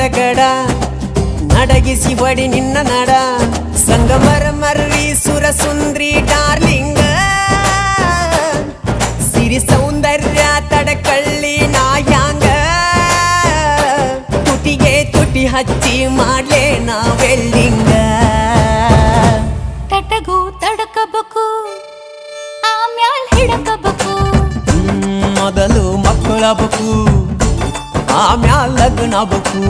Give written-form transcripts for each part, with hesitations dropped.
ಗಡಗಡ ನಡಗಿಸಿ ಹೊಡಿ ನಿನ್ನ ನಡ ಸಂಗಮರ ಮರ್ರಿ ಸುರ ಸುಂದ್ರಿ ಡಾರ್ಲಿಂಗ ಸಿರಿ ಸೌಂದರ್ಯ ತಡಕಳ್ಳಿ ನಾಯಾಂಗ ತುಟಿಗೆ ತುಟಿ ಹಚ್ಚಿ ಮಾಡ್ಲೇ ನಾವೆಲ್ಲಿಂಗ ತಟಗೂ ತಡಕಬೇಕು ಆಮ್ಯಾಲ್ ಹಿಡಕಬೇಕು ಮೊದಲು ಮಕ್ಕಳಬೇಕು ಆಮ್ಯಾಲ್ ಲಗ್ನಬೇಕು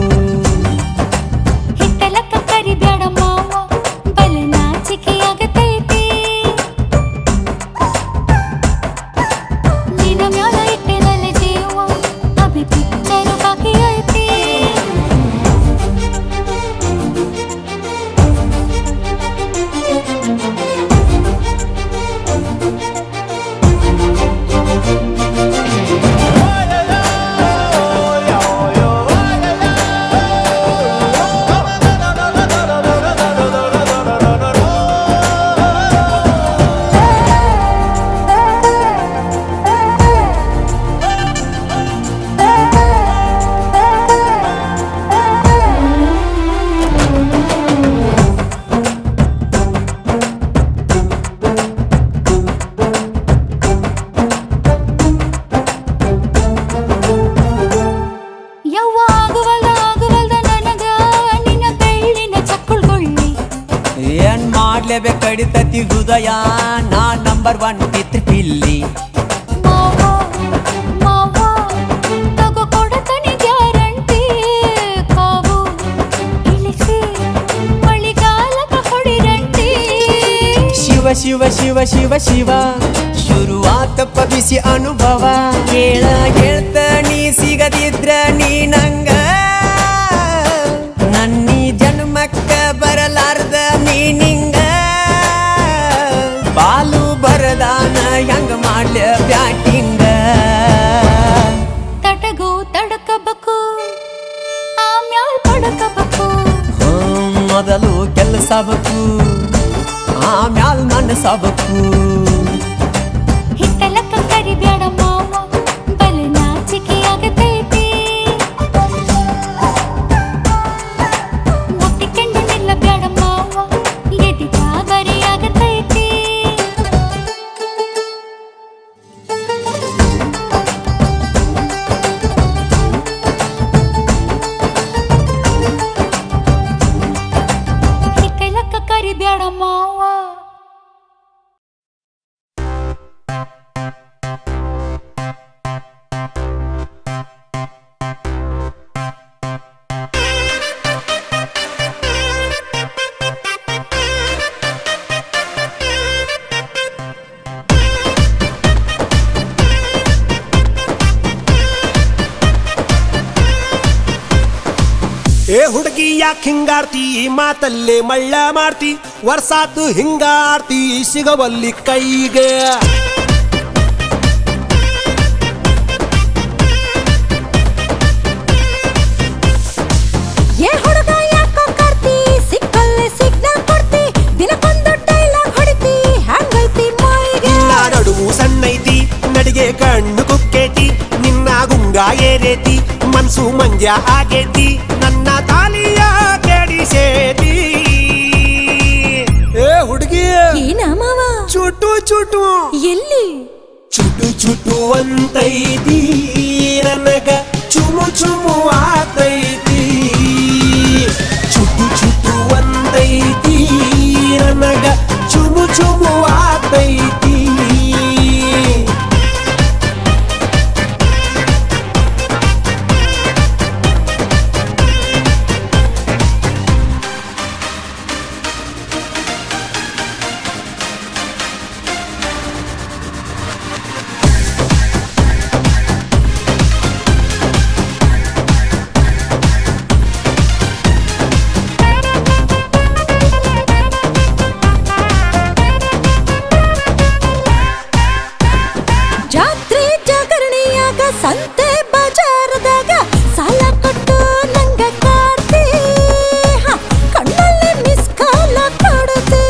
ಹಿತ್ತಲಕ್ಕ ಕರಿಬ್ಯಾಡ ಮಾವ ಬಲ ನಾಚಿಕೆಯಾಗತೈತಿ ನಿನ್ನ ಮ್ಯಾಲ ಇಟ್ಟೆನಲ್ಲ ಜೀವ ಅಭಿ ಪಿಕ್ಚರು ಬಾಕಿ ಐತಿ ಕಡಿತತಿ ಹೃದಯ ನಾ ನಂಬರ್ 1 ಕಿತ್ ಪಿಲ್ಲಿ ತಗೋ ಕೊಡತನಿ ಗ್ಯಾರಂಟಿ ಕಾವು ಇಳಿಸಿ ಮಳಿಗಾಲಕ ಹೊಡಿರಂಟಿ ಶಿವ ಶಿವ ಶಿವ ಶಿವ ಶಿವ ಶುರುವಾತಪ್ಪ ಬಿಸಿ ಅನುಭವ ಕೇಳ ಹೇಳ್ತ ನೀ ಸಿಗದಿದ್ರ ನೀ ನಂಗ ನನ್ನೀ ಜನ್ಮಕ್ಕ ಬರಲಾರ್ದ ನೀನಿಂಗ ಬಾಲು ಬರದಾನ ಹೆಂಗ ಮಾಡ್ಲ ಬ್ಯಾಟಿಂಗ ತಟಗೂ ತಡಕಬೇಕು ಆಮ್ಯಾಲ್ ಪಡಕಬೇಕು ಮೊದಲು ಕೆಲಸಬೇಕು ಆಮ್ಯಾಲ್ ಮನಸಬೇಕು ಹಿತ್ತಲಕ್ಕ ಕರಿಬ್ಯಾಡ ಮಾವ ಬಲ ನಾಚಿಕೆಯಾಗತೈತಿ ಮುಟ್ಟಿಕೊಂಡು ನಿಲ್ಲಬ್ಯಾಡ ಮಾವ ಎದಿ ಗಾಬರಿಯಾಗತೈತಿ ಹಿತ್ತಲಕ್ಕ ಕರಿಬ್ಯಾಡ ಮಾವ ಏ ಹುಡುಗಿ ಯಾಕೆ ಹಿಂಗಾಡ್ತಿ ಮಾತಲ್ಲೇ ಮಳ್ಳ ಮಾಡ್ತಿ ವರ್ಷಾತು ಹಿಂಗಾಡ್ತಿ ಸಿಗವಲ್ಲಿ ಕೈಗೆ ಏ ಹುಡುಗ ಯಾಕೋ ಕಾರ್ತಿ ಸಿಕ್ಕಲ್ಲೇ ಸಿಗ್ನಲ್ ಕೊಡ್ತಿ ದಿನಕ್ಕೊಂದು ಡೈಲಾಗ್ ಹೊಡಿತಿ ಹ್ಯಾಂಗೈತಿ ಮೈಗೆ ನಡುವು ಸಣ್ಣೈತಿ ನಡಿಗೆ ಕಣ್ಣು ಕುಕ್ಕೇತಿ ನಿನ್ನ ಗುಂಗ ಏರೇತಿ ಮನ್ಸು ಮಂಜ ಆಗೇತಿ ನನ್ನ ತಾಲಿಯ ಕೆಡಿಸೇತಿ ಏ ಹುಡುಗಿ ಏನ ಮಾವ ಚುಟು ಚುಟು ಎಲ್ಲಿ ಚುಟು ಚುಟು ಅಂತೈತಿ ನನಗ ಚುಮು ಚುಮು ಆತೈತಿ ಚುಟು ಚುಟು ಅಂತೈತಿ ನನಗ ಚುಮು ಚುಮು ಆತೈತಿ ಸಂತೆ ಬಜಾರದಾಗ ಸಾಲ ಕೊಟ್ಟು ನಂಗ ಕಾಡ್ತಿ ಕಣ್ಣಲ್ಲಿ ಮಿಸ್ ಕಾಲ ಕೊಡುತ್ತೆ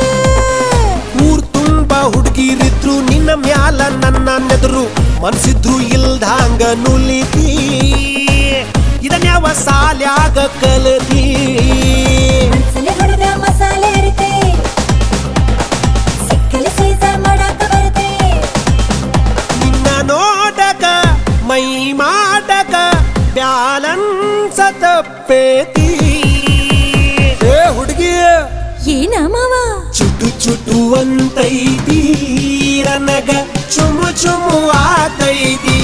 ಊರ್ ತುಂಬ ಹುಡುಗಿರಿದ್ರು ನಿನ್ನ ಮ್ಯಾಲ ನನ್ನ ನೆದರು ಮನ್ಸಿದ್ರು ಇಲ್ದಂಗ ನುಲಿತಿ ಇದನ್ಯಾವ ಸಾಲ್ಯಾಗ ಕಲತಿ ಮನ್ಸಲ್ಲಿ ಹುಡುಗ ಮಸಾಲೆ ಅರಿತೆ ಸಿಕ್ಕಲ್ಲಿ ಸೀಸ ಮಾಡಾಕ ಬರುತ್ತೆ ನಿನ್ನ ನೋಟಕ ಮೈ ಮಾಡಕ ಬ್ಯಾಲನ್ಸ ತಪ್ಪೇತಿ ಏ ಹುಡುಗಿ ಏನ ಮಾವ ಚುಟು ಚುಟು ಅಂತೈತಿ ನನಗ ಚುಮು ಚುಮು ಆತೈತಿ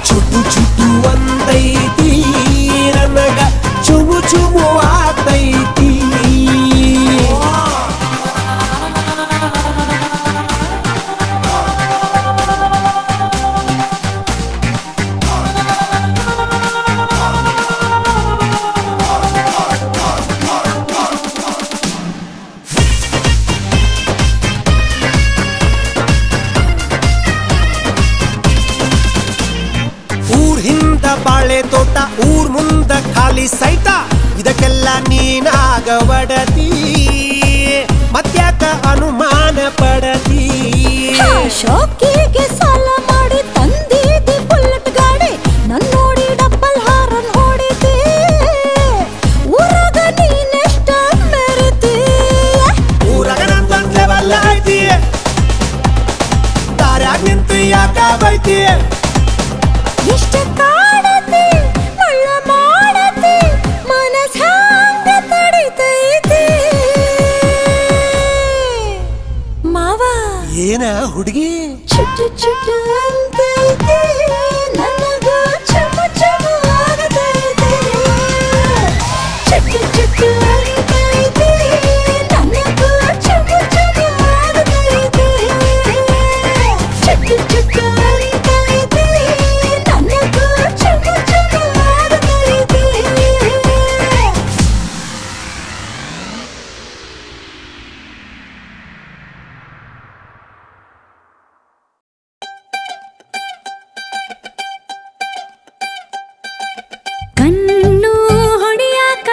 ಚುಟು ಚುಟು ಅಂತೈತಿ ನನಗ ಚುಮು ಚುಮು ಆತೈತಿ ಬಾಳೆ ತೋಟ ಊರ್ ಮುಂದ ಖಾಲಿ ಸೈಟ ಇದಕ್ಕೆಲ್ಲ ನೀನಾಗ ಒಡತಿ ಮತ್ಯಾಕ ಅನುಮಾನ ಪಡತಿ ಶೋಕಿಗೆ ಸಾಲ ಮಾಡಿ ತಂದಿದ್ದಿ ಬುಲೆಟ್ ಗಾಡಿ ನನ್ ನೋಡಿ ಡಬ್ಬಲ್ ಹಾರನ್ ಹೊಡಿತಿ ಊರಾಗ ನೀನೆಷ್ಟ ಮೆರಿತಿ ಊರಾಗ ನಂದೊಂದ್ ಲೆವೆಲ್ ಐತಿ ದಾರ್ಯಾಗ ನಿಂತು ಯಾಕ ಬೈತಿ ಎಷ್ಟು ಕಾಡತಿ ಮುಳ್ಳ ಮಾಡತಿ ಮನಸ್ ಹಂಗ ತಡಿತೈತಿ ಮಾವ ಏನ ಹುಡುಗಿ ಚುಟ್ಟು ಚುಟ್ಟು ಅಂತೈತಿ ನನಗ ಚುಮು ಚುಮು ಆಗತೈತಿ ಚುಟ್ಟು ಚುಟ್ಟು ಅಂತೈತಿ ನನಗ ಚುಮು ಚುಮು ಆಗತೈತಿ ಚುಟ್ಟು ಚುಟ್ಟು ಅಂತೈತಿ ನನಗ ಚುಮು ಚುಮು ಆಗತೈತಿ ಕಣ್ಣು ಹೊಡಿಯಾಕ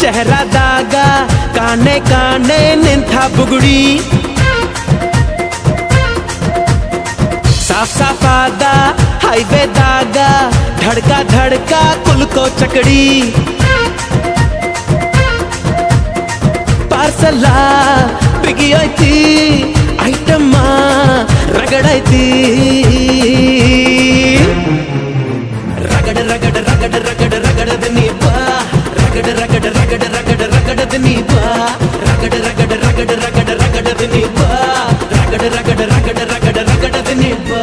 ಶಹರದಾಗ ಕಾಣೆ ಕಾಣೆ ನಿಂತ ಬುಗುಡಿ ಸಾಫ್ ಸಾಫಾದ ಹೈವೇದಾಗ ಧಡ್ಕ ಧಡ್ಕ ಕುಲ್ಕೋ ಚಕಡಿ ಪಾರ್ಸಲ ಬಿಗಿ ಐತಿ ಐಟಮ್ಮ ರಗಡೈತಿ ರಗಡ ರಗಡ ರಗಡ ರಗಡ ರಗಡದ ನೀ ಬಾ ರಗಡ ರಗಡ ರಗಡ ರಗಡ ರಗಡದ ನೀ ಬಾ ರಗಡ ರಗಡ ರಗಡ ರಗಡ ರಗಡದ ನೀ ಬಾ ರಗಡ ರಗಡ ರಗಡ ರಗಡ ರಗಡದ ನೀ ಬಾ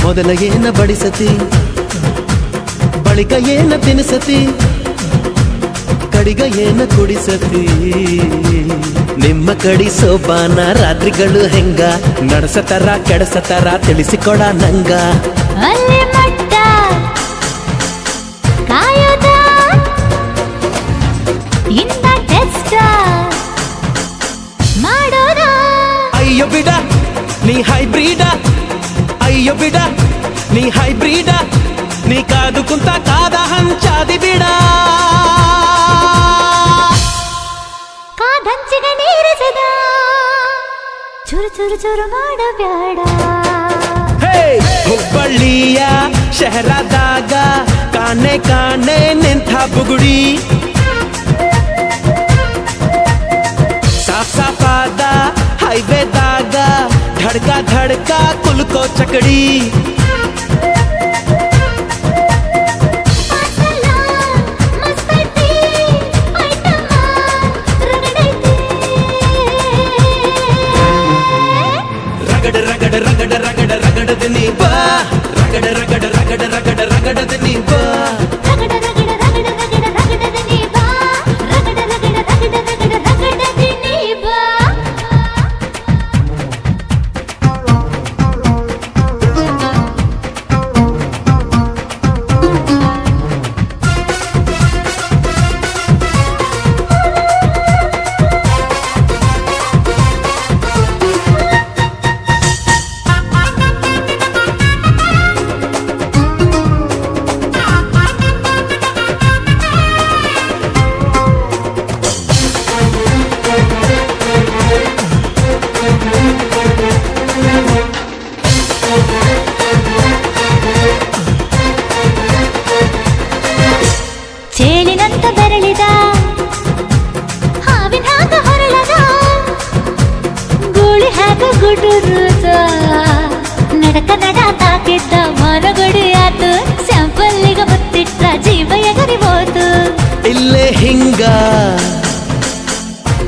ಮೊದಲ ಏನ ಬಡಿಸತಿ ಬಳಿಕ ಏನ ತಿನಿಸತಿ ಕಡಿಗ ಏನ ಕುಡಿಸತಿ ನಿಮ್ಮ ಕಡಿ ಸೋಪಾನ ರಾತ್ರಿಗಳು ಹೆಂಗ ನಡೆಸತರ ಕೆಡಸತರ ತಿಳಿಸಿಕೊಡ ನಂಗ ಅಲ್ಲಿ ಮಟ್ಟ ಕಾಯೋದ ಇಂದ ಟೆಸ್ಟ್ ಮಾಡೋದ ಅಯ್ಯೋ ಬಿಡ ನೀ ಹೈಬ್ರಿಡ ಅಯ್ಯೋ ಬಿಡ ನೀ ಹೈಬ್ರಿಡ ನೀ ಕಾದು ಕುಂತ ಕಾದ ಹಂಚಾದಿ ಬಿಡ ಕಾದಂಚಿಗೆ ನೀರಿಸದ ಚುರು ಚುರು ಚುರು ಮಾಡಬ್ಯಾಡ ಹುಬ್ಬಳ್ಳಿಯ ಶಹರದಾಗ ಕಾಣೆ ಕಾಣೆ ನಿಂತ ಬುಗುಡಿ ಸಾಫ್ ಸಾಫಾದ ಹೈವೇದಾಗ ಧಡ್ಕ ಧಡ್ಕ ಕುಲ್ಕೋ ಚಕಡಿ ರಗಡ ರಗಡ ರಗಡ ರಗಡ ರಗಡದ ನೀ ಬಾ ರಗಡ ರಗಡ ರಗಡ ರಗಡ ರಗಡದ ನೀ ಬಾ ರಗಡ ರಗಡ ರಗಡ ರಗಡ ರಗಡದ ನೀ ಬಾ ರಗಡ ರಗಡ ರಗಡ ರಗಡ ರಗಡದ ನೀ ಬಾ ಚೇಳಿನಂತ ಬೆರಳಿದ ಹಾವಿನ ಹಾಕ ಹೊರಳದ ಗೂಳಿ ಹಾಕ ಗುಡುರುದ ನಡಕ ನಡ ತಾಕಿದ್ದ ಮನಗಡಿ ಆತು ಸ್ಯಾಂಪಲ್ಲಿಗ ಮುತ್ತಿಟ್ಟ ಜೀವ ಎಗರಿ ಹೋತು ಇಲ್ಲೇ ಹಿಂಗ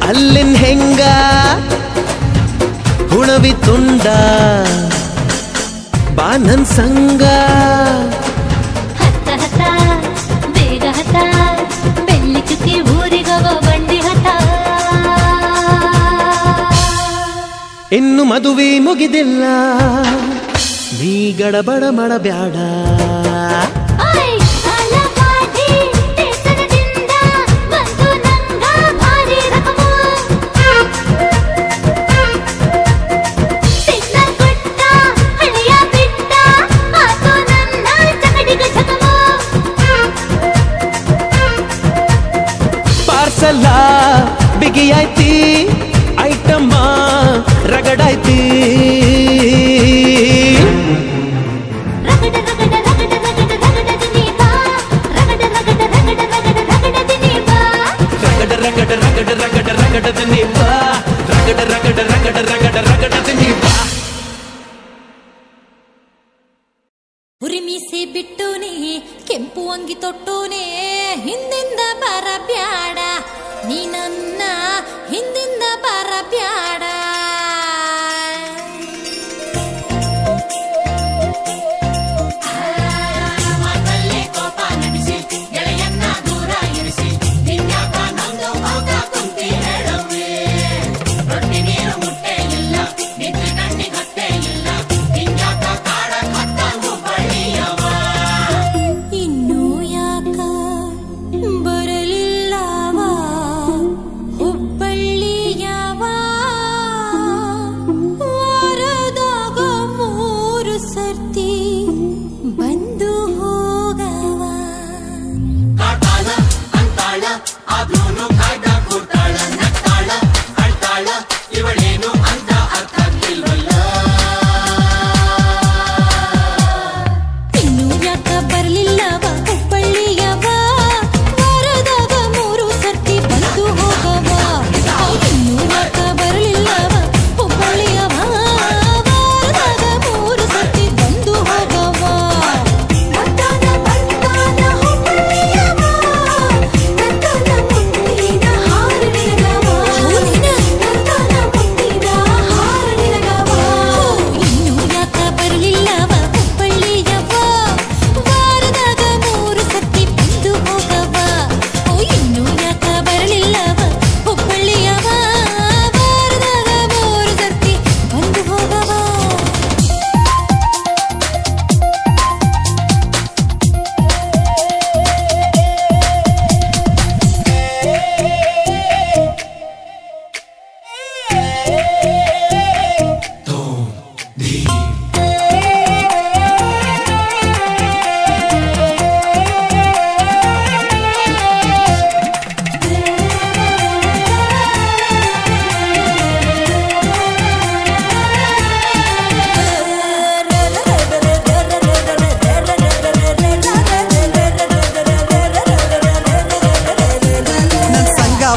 ಅಲ್ಲಿನ್ ಹೆಂಗ ಹುಣವಿ ತುಂಡ ಬಾ ನನ್ ಸಂಗ ಹತ್ತ ಹತ್ತ ಬೇಗ ಹತ್ತ ಬೆಳ್ಳಿ ಚುಕ್ಕಿ ಊರಿಗವ ಬಂಡಿ ಹತ್ತ ಇನ್ನು ಮದುವೆ ಮುಗಿದಿಲ್ಲ ನೀ ಗಡಬಡ ಮಾಡಬ್ಯಾಡ ಪಾರ್ಸಲ ಬಿಗಿಯಾಯ್ತಿ ರಗಡ ರಗಡ ರಗಡ ರಗಡ ರಗಡದನಿ ಬಾ ಉರಿಮೀಸಿ ಬಿಟ್ಟುನೇ ಕೆಂಪು ಅಂಗಿ ತೊಟ್ಟುನೇ ಹಿಂದಿಂದ ಬರಬ್ಯಾಡ ನೀ ನನ್ನ ಹಿಂದಿಂದ ಬರಬ್ಯಾಡ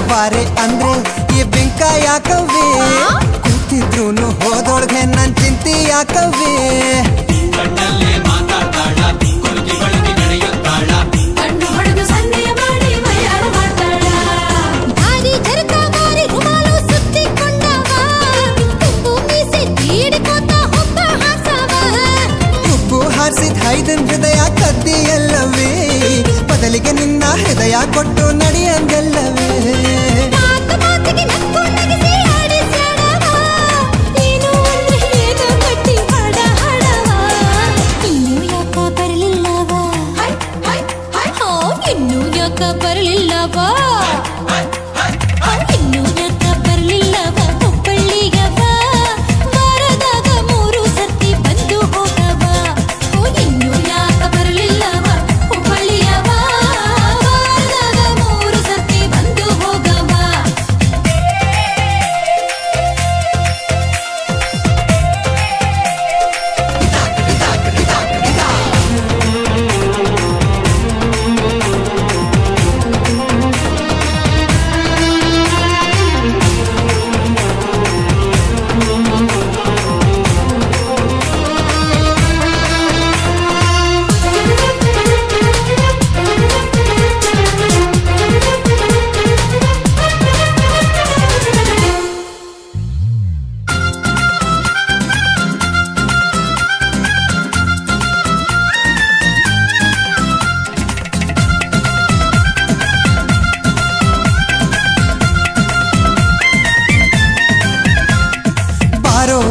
ಬಾರೆ ಅಂದ್ರೆ ಈ ಬೆಂಕ ಯಾಕವೇ ಕೂತಿದ್ರು ಹೋದೊಳಗೆ ನನ್ ಚಿಂತೆ ಯಾಕವೇ ಕಣ್ಣಲ್ಲೇ ಮಾತಾಡ್ತಾಳ ಕೊಲುಕಿ ಬಳಗಿ ನಡೆಯುತ್ತಾಳ ಕಣ್ಣು ಹೊಡೆದು ಸಂದೇಹ ಮಾಡಿ ಮೈಯಾಳ ಮಾಡ್ತಾಳ ದಾರಿ ಜರಕ ಮಾರಿ ರುಮಾಲು ಸುತ್ತಿಕೊಂಡವ ಉಪ್ಪು ಮೀಸೆ ತೀಡಿಕೋತ ಹುಬ್ಬ ಹಾಸವ ಉಪ್ಪು ಹಾರಿಸಿದ ಹೈದನ್ ಹೃದಯ ಕದ್ದಿಯಲ್ಲವೇ ಬದಲಿಗೆ ನಿನ್ನ ಹೃದಯ ಕೊಟ್ಟು ನಡೆಯಂಗಲ್ಲವೇ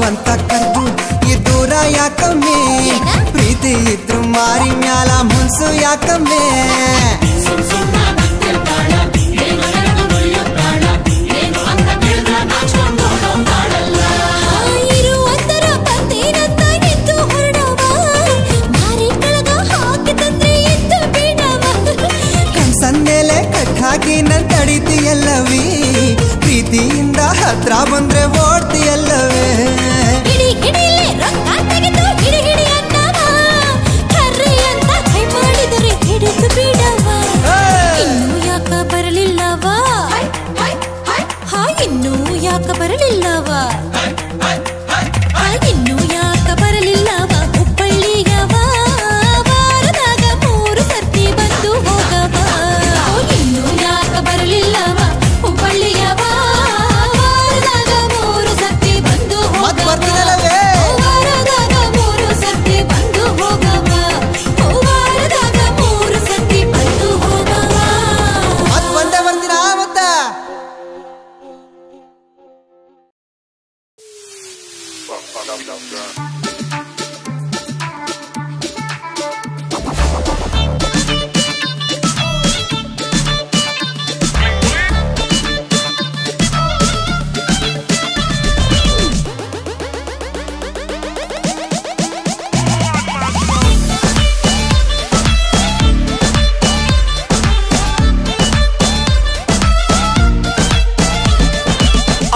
ಅಂತ ಕರ್ದು ಈ ದೂರ ಯಾಕಮ್ಮೆ ಪ್ರೀತಿ ಇದ್ರು ಮಾರಿ ಮ್ಯಾಲ ಮುನ್ಸು ಯಾಕಮ್ಮೆ ಕಣ್ಸನ್ಮೇಲೆ ಕಟ್ಟಾಕಿ ನನ್ ತಡಿತೀಯಲ್ಲವೀ ಪ್ರೀತಿಯಿಂದ ಹತ್ರ ಬಂದ್ರೆ ಓಡ್ತೀಯಲ್ಲವೇ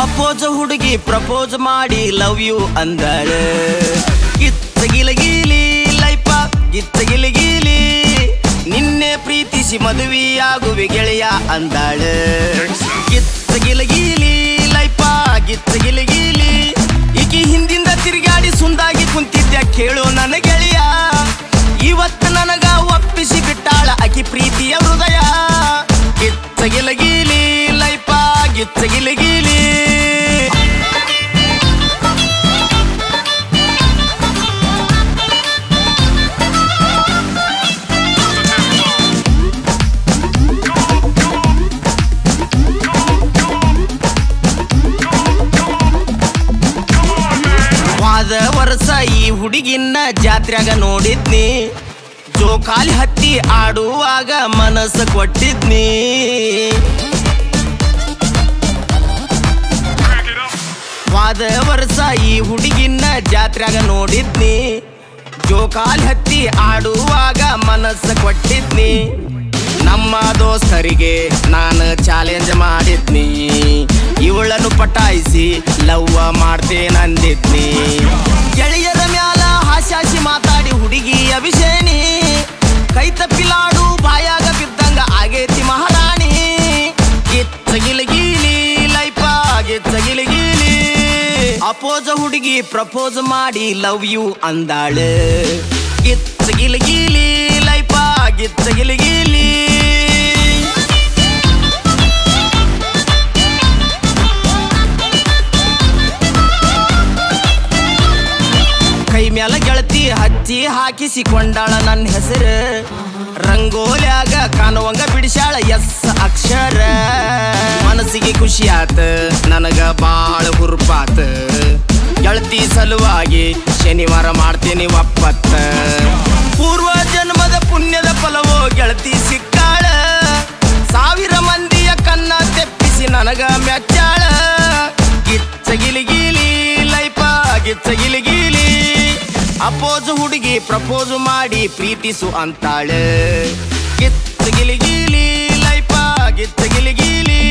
ಅಪೋಜ ಹುಡುಗಿ ಪ್ರಪೋಸ್ ಮಾಡಿ ಲವ್ ಯು ಅಂದಾಳ ಗಿಚ್ಚಗಿಲಗಿಲಿ ಲೈಫ ಗಿಚ್ಚಗಿಲಗಿಲಿ ನಿನ್ನೆ ಪ್ರೀತಿಸಿ ಮದುವೆಯಾಗುವೆ ಗೆಳೆಯ ಅಂದಾಳ ಗಿಚ್ಚಗಿಲಗಿಲಿ ಲೈಫ ಗಿಚ್ಚಗಿಲಗಿಲಿ ಈಕಿ ಹಿಂದಿಂದ ತಿರುಗಾಡಿ ಸುಂದಾಗಿ ಕುಂತಿದ್ದ ಕೇಳು ನನ್ನ ಗೆಳೆಯ ಇವತ್ತು ನನಗ ಒಪ್ಪಿಸಿ ಬಿಟ್ಟಾಳ ಆಕಿ ಪ್ರೀತಿಯ ಹೃದಯ ಗಿಚ್ಚಗಿಲಗಿಲಿ ಲೈಫ ಗಿಚ್ಚಗಿಲಗಿಲಿ ವಾದ ವರ್ಷ ಈ ಹುಡುಗಿನ ಜಾತ್ರೆಗ ನೋಡಿದ್ನಿ ಜೋಕಾಲಿ ಹತ್ತಿ ಆಡುವಾಗ ಮನಸ್ಸು ಕೊಟ್ಟಿದ್ನಿ ವಾದ ವರ್ಷ ಈ ಹುಡುಗಿನ ಜಾತ್ರೆಗ ನೋಡಿದ್ನಿ ಜೋಕಾಲಿ ಹತ್ತಿ ಆಡುವಾಗ ಮನಸ್ಸು ಕೊಟ್ಟಿದ್ನಿ ನಮ್ಮ ದೋಸ್ತರಿಗೆ ನಾನು ಚಾಲೆಂಜ್ ಮಾಡಿದ್ನಿ ಇವಳನ್ನು ಪಟಾಯಿಸಿ ಲವ್ವ ಮಾಡ್ತೇನಂದಿದ್ನಿ ಗೆಳೆಯರ ಮ್ಯಾಲ ಹಾಸ್ಯಾಸಿ ಮಾತಾಡಿ ಹುಡುಗಿ ಅಭಿಷೇನಿ ಕೈ ತಪ್ಪಿಲಾಡು ಬಾಯಾಗ ಬಿದ್ದಂಗ ಆಗೇತಿ ಮಹಾರಾಣಿ ಗಿಚ್ಚಗಿಲಗಿಲಿ ಲೈಫ ಗಿಚ್ಚಗಿಲಗಿಲಿ ಅಪೋಜ ಹುಡುಗಿ ಪ್ರಪೋಸ್ ಮಾಡಿ ಲವ್ ಯು ಅಂದಾಳ ಗಿಚ್ಚಗಿಲಗಿಲಿ ಲೈಫ ಗಿಚ್ಚಗಿಲಗಿಲಿ ಕೈ ಮ್ಯಾಲ ಗೆಳತಿ ಹಚ್ಚಿ ಹಾಕಿಸಿಕೊಂಡಾಳ ನನ್ನ ಹೆಸರು ರಂಗೋಲ್ಯಾಗ ಕಾಣುವಂಗ ಬಿಡಿಸಾಳ ಎಸ್ ಅಕ್ಷರ ಮನಸ್ಸಿಗೆ ಖುಷಿ ಆತ ನನಗ ಬಾಳ ಹುರುಪಾತ ಗೆಳತಿ ಸಲುವಾಗಿ ಶನಿವಾರ ಮಾಡ್ತೀನಿ ಒಪ್ಪತ್ತ ಪೂರ್ವ ಜನ್ಮದ ಪುಣ್ಯದ ಫಲವೋ ಗೆಳತಿ ಸಿಕ್ಕಾಳ ಸಾವಿರ ಮಂದಿಯ ಕನ್ನ ತೆಪ್ಪಿಸಿ ನನಗ ಮೆಚ್ಚಾಳ ಗಿಚ್ಚಗಿಲಿಗಿಲಿ ಲೈಫ ಗಿಚ್ಚಗಿಲಿಗಿಲಿ ಅಪೋಜ ಹುಡುಗಿ ಪ್ರಪೋಸ್ ಮಾಡಿ ಪ್ರೀತಿಸು ಅಂತಾಳ ಗಿಚ್ಚಗಿಲಿಗಿಲಿ ಲೈಫ ಗಿಚ್ಚಗಿಲಿಗಿಲಿ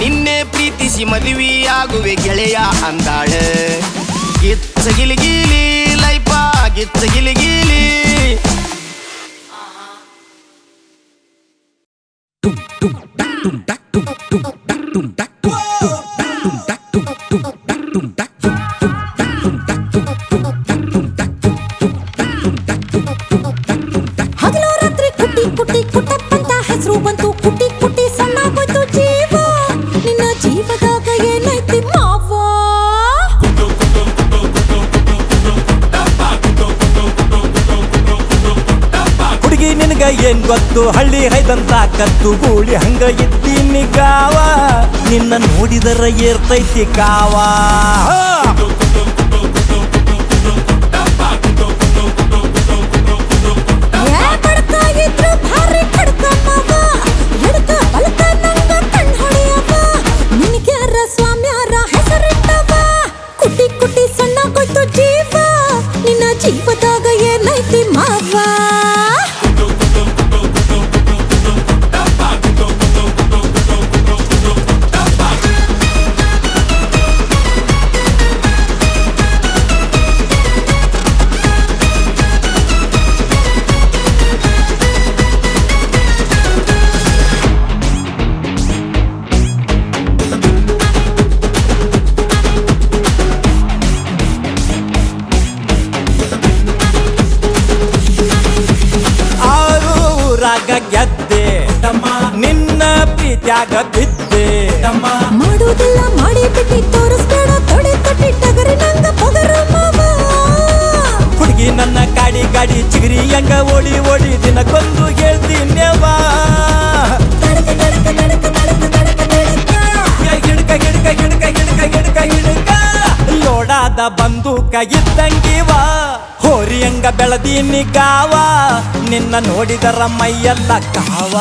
ನಿನ್ನೆ ಪ್ರೀತಿಸಿ ಮದುವೆಯಾಗುವೆ ಗೆಳೆಯ ಅಂದಾಳ ಗಿಚ್ಚಗಿಲಿಗಿಲಿ ಲೈಫ ಗಿಚ್ಚಗಿಲಿಗಿಲಿ ಹಗಲು ರಾತ್ರಿ ಕುಟ್ಟಿ ಕುಟ್ಟಿ ಕುಟ್ಟಪ್ಪಂತ ಹೆಸರು ಬಂತು ಕುಟ್ಟಿ ಕುಟ್ಟಿ ಸಣ್ಣ ಬಂತು ಜೀವ ನಿನ್ನ ಜೀವದಾಗ ಏನೈತಿ ಮಾವ ಹುಡುಗಿ ನಿನಗ ಏನ್ ಗೊತ್ತು ಹಳ್ಳಿ ಹೈದಂತ ಕತ್ತು ಗೂಳಿ ಹಂಗ ಇದ್ದೀನಿ ಗಾವ ನಿನ್ನ ನೋಡಿದರ ಏರ್ತೈತಿ ಕಾವ ಬಡಕಾಗಿದ್ರು ಭಾರಿ ಕಡ್ಕ ಮಾವ ಎಡಕ ಬಲಕ ನಂಗ ಕಣ್ ಹೊಡೆಯವ ನಿನಗ್ಯಾರ ಸ್ವಾಮ್ಯಾರ ಹೆಸರಿಟ್ಟವ ಕುಟ್ಟಿ ಕುಟ್ಟಿ ಸಣ್ಣಗೋಯ್ತು ಜೀವ ನಿನ್ನ ಜೀವದಾಗ ಏನೈತಿ ಮಾವ ಗೆದ್ದೆ ನಿನ್ನ ಪ್ರೀತ್ಯಾಗ ಬಿದ್ದೆ ಮಾಡುವುದಿಲ್ಲ ಮಾಡಿ ಬಿಟ್ಟಿ ತೋರಿಸ್ಬೇಡ ತೊಡೆ ತೊಟ್ಟಿ ಟಗರಿ ನಂಗ ಪಗರು ಮಾವ ಹುಡುಗಿ ನನ್ನ ಗಾಡಿ ಗಾಡಿ ಚಿಗರಿ ಹಂಗ ಓಡಿ ಓಡಿ ದಿನಕ್ಕೊಂದು ಹೇಳ್ತೀನ್ಯವಾ ತಡಕ ತಡಕ ತಡಕ ತಡಕ ತಡಕ ತಡಕ ಗಿಡಕ ಗಿಡಕ ಗಿಡಕ ಗಿಡಕ ಗಿಡಕ ಗಿಡಕ ಲೋಡ ಬೇಕಾದ ಬಂದೂಕ ಇದ್ದಂಗಿವ ಹೋರಿಯಂಗ ಬೆಳದೀನಿ ಗಾವ ನಿನ್ನ ನೋಡಿದರ ಮೈಯೆಲ್ಲ ಕಾವ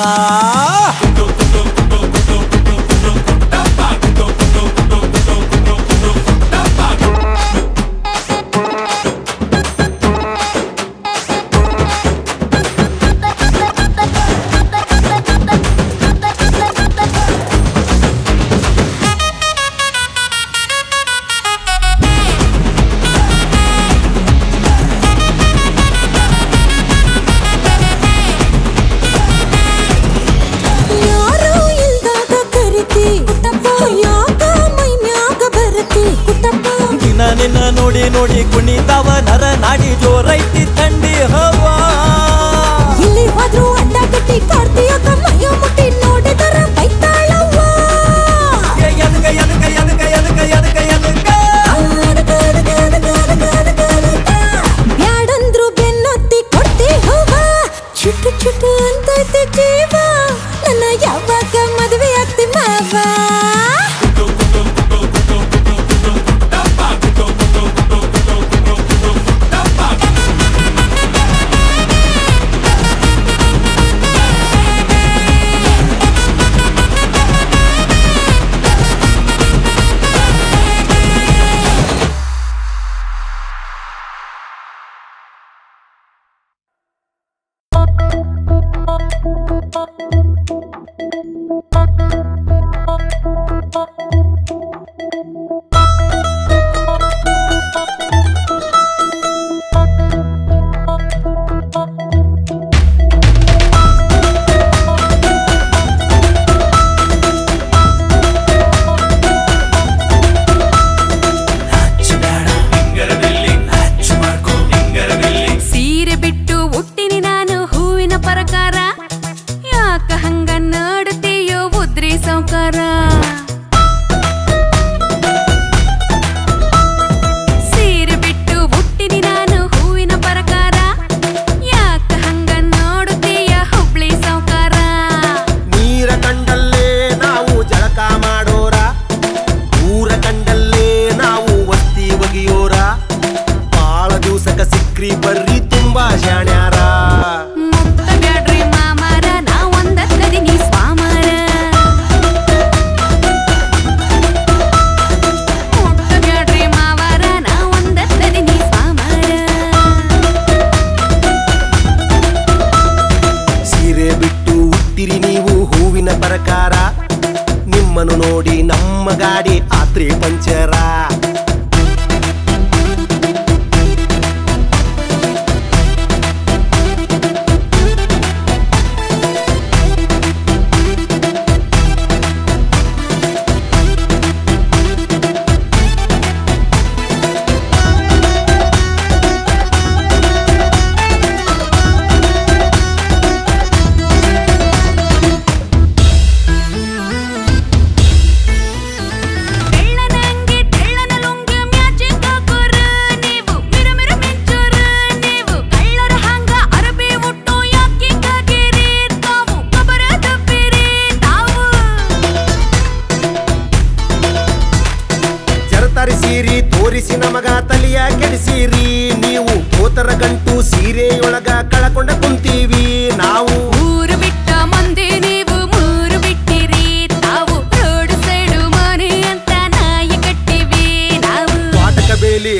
ನಿನ್ನ ನೋಡಿ ನೋಡಿ ಕುಣಿತಾವ ನರ ನಾಡಿ ಜೋರೈತಿ ಥಂಡಿ ಹವಾ ಇಲ್ಲಿ ಹೋದ್ರು ಅಡ್ಡ ಕಟ್ಟಿ ಕಾರ್ತಿಯ ಕಮ್ಮಯ್ಯ ಮುಟ್ಟಿ ನೋಡಿದರ ಬೈತಾಳವ್ವ ಎದಕ ಎದಕ ಎದಕ ಎದಕ ಎದಕ ಎದಕ ಬ್ಯಾಡಂದ್ರು ಬೆನ್ನೊತ್ತಿ ಕೊಡ್ತಿ ಹೂವ ಚುಟು ಚುಟು ಅಂತೈತಿ ಜೀವ ನನ್ನ ಯಾವಾಗ ಮದುವೆ ಆಗ್ತಿ ಮಾವ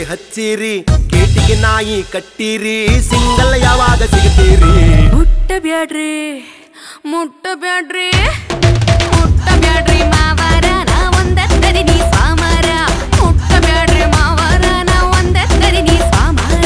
ಹಚ್ಚಿರಿ ಕೇಟಿಗೆ ನಾಯಿ ಕಟ್ಟಿರಿ ಸಿಂಗಲ್ ಯಾವಾಗ ಸಿಗ್ತೀರಿ ಮುಟ್ಟಬ್ಯಾಡ್ರಿ ಮುಟ್ಟಬ್ಯಾಡ್ರಿ ಮುಟ್ಟಬ್ಯಾಡ್ರಿ ಮಾವಾರ ನಾ ಒಂದತ್ತರಿ ನೀ ಸ್ವಾಮಾರ ಮುಟ್ಟಬ್ಯಾಡ್ರಿ ಮಾವಾರ ನಾ ಒಂದತ್ತರಿ ನೀ ಸ್ವಾಮಾರ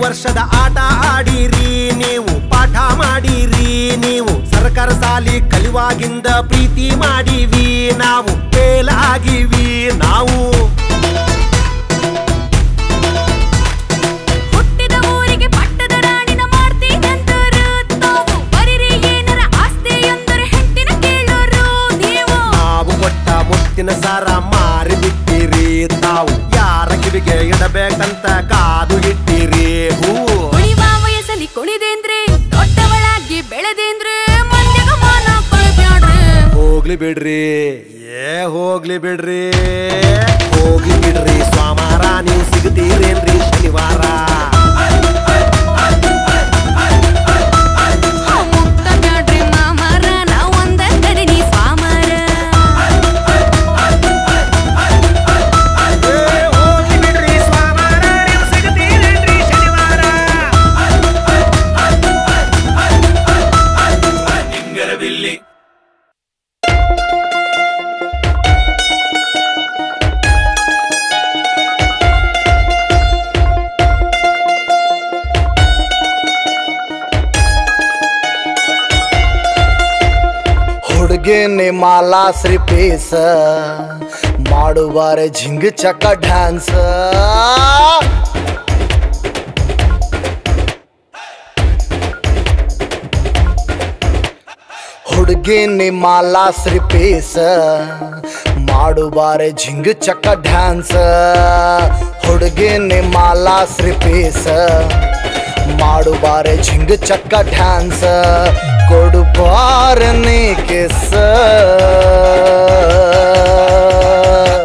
ವರ್ಷದ ಆಟ ಆಡಿರಿ ನೀವು ಪಾಠ ಮಾಡಿರಿ ನೀವು ಸರ್ಕಾರ ಸಾಲಿ ಕಲಿವಾಗಿಂದ ಪ್ರೀತಿ ಮಾಡಿವಿ ನಾವು ಫೇಲ್ ಆಗಿವಿ ನಾವು ಹುಟ್ಟಿದ ಊರಿಗೆ ಪಟ್ಟದ ರಾಣಿನ ಮಾಡ್ತೀನಂತ ಹೋಗ್ಲಿ ಬಿಡ್ರಿ ಹೋಗ್ಲಿ ಬಿಡ್ರಿ ಹೋಗ್ಲಿ ಬಿಡ್ರಿ ಸೋಮವಾರ ನೀವು ಸಿಗ್ತೀರೇನ್ರಿ ಶನಿವಾರ ಹುಡುಗಿನಿ ಮಾಲಾ ಶ್ರೀಪೀಸ ಮಾಡುವಾರೆ ಜಿಂಗ್ ಚಕ್ಕ ಡ್ಯಾನ್ಸ್ ಹುಡುಗಿನಿ ಮಾಲಾ ಶ್ರೀಪೀಸ ಮಾಡುವಾರೆ ಜಿಂಗ್ ಚಕ್ಕ ಡ್ಯಾನ್ಸ್ ಹುಡುಗಿನಿ ಮಾಲಾ ಶ್ರೀಪೀಸ ಮಾಡುವಾರೆ ಜಿಂಗ್ ಚಕ್ಕ ಡ್ಯಾನ್ಸ್ ಕೊಡುಬಾರನೆ ಕೆಸ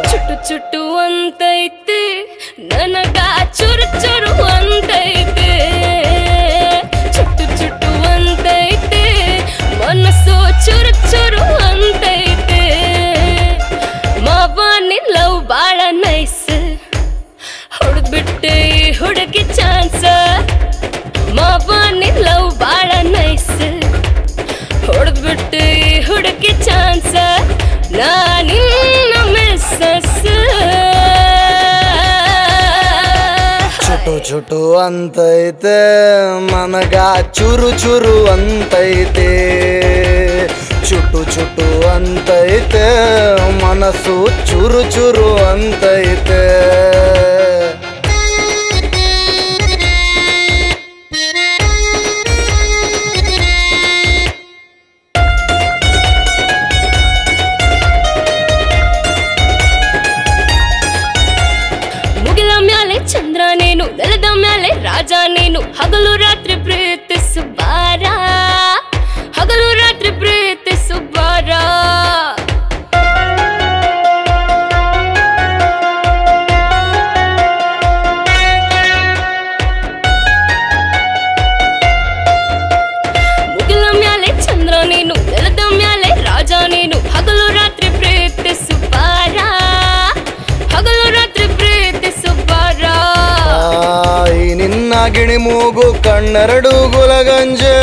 ಚುಟ್ಟು ಚುಟ್ಟು ಅಂತೈತೆ ನನಗ ಚುರು ಚುರು ಅಂತೈತೆ ಚುಟ್ಟು ಚುಟ್ಟು ಅಂತೈತೆ ಮನಸ್ಸು ಚುರು ಚುರು ಅಂತೈತೆ ಮಾವಾನಿ ಲವ್ ಬಾಳ ನೈಸ್ ಹೊಡೆದ್ಬಿಟ್ಟೆ ಹುಡುಗಿ ಚಾನ್ಸ್ ಮಾವಾನಿ ಲವ್ ಬಾಳ ನೈಸ್ ಹೊಡೆದ್ಬಿಟ್ಟೆ ಹುಡುಗಿ ಚಾನ್ಸ್ ನಾನಿನ್ನ ಮಿಸ್ಸಸ್ ಚುಟು ಚುಟು ಅಂತೈತೆ ನನಗ ಚುರು ಚುರು ಅಂತೈತೆ ಚುಟು ಚುಟು ಅಂತೈತೆ ಮನಸ್ಸು ಚುರು ಚುರು ಅಂತೈತೆ ಚಂದ್ರ ನೀನು ನೆಲದ ಮೇಲೆ ರಾಜ ನೀನು ಹಗಲು ರಾತ್ರಿ ಪ್ರೀತಿಸು ಬಾರ ಹಗಲು ರಾತ್ರಿ ಪ್ರೀತಿಸು ಬಾರ ಮುಗಿಲ ಮ್ಯಾಲೆ ಚಂದ್ರ ನೀನು ನೆಲದ ಮ್ಯಾಲೆ ರಾಜ ನೀನು ಹಗಲು ರಾತ್ರಿ ಪ್ರೀತಿಸು ಬಾರ ಹಗಲು ರಾತ್ರಿ ಪ್ರೀತಿಸು ಬಾರ ನಿನ್ನ ಗಿಣಿ ಮೂಗು ಕಣ್ಣೆರಡು ಗುಲಗಂಜೆ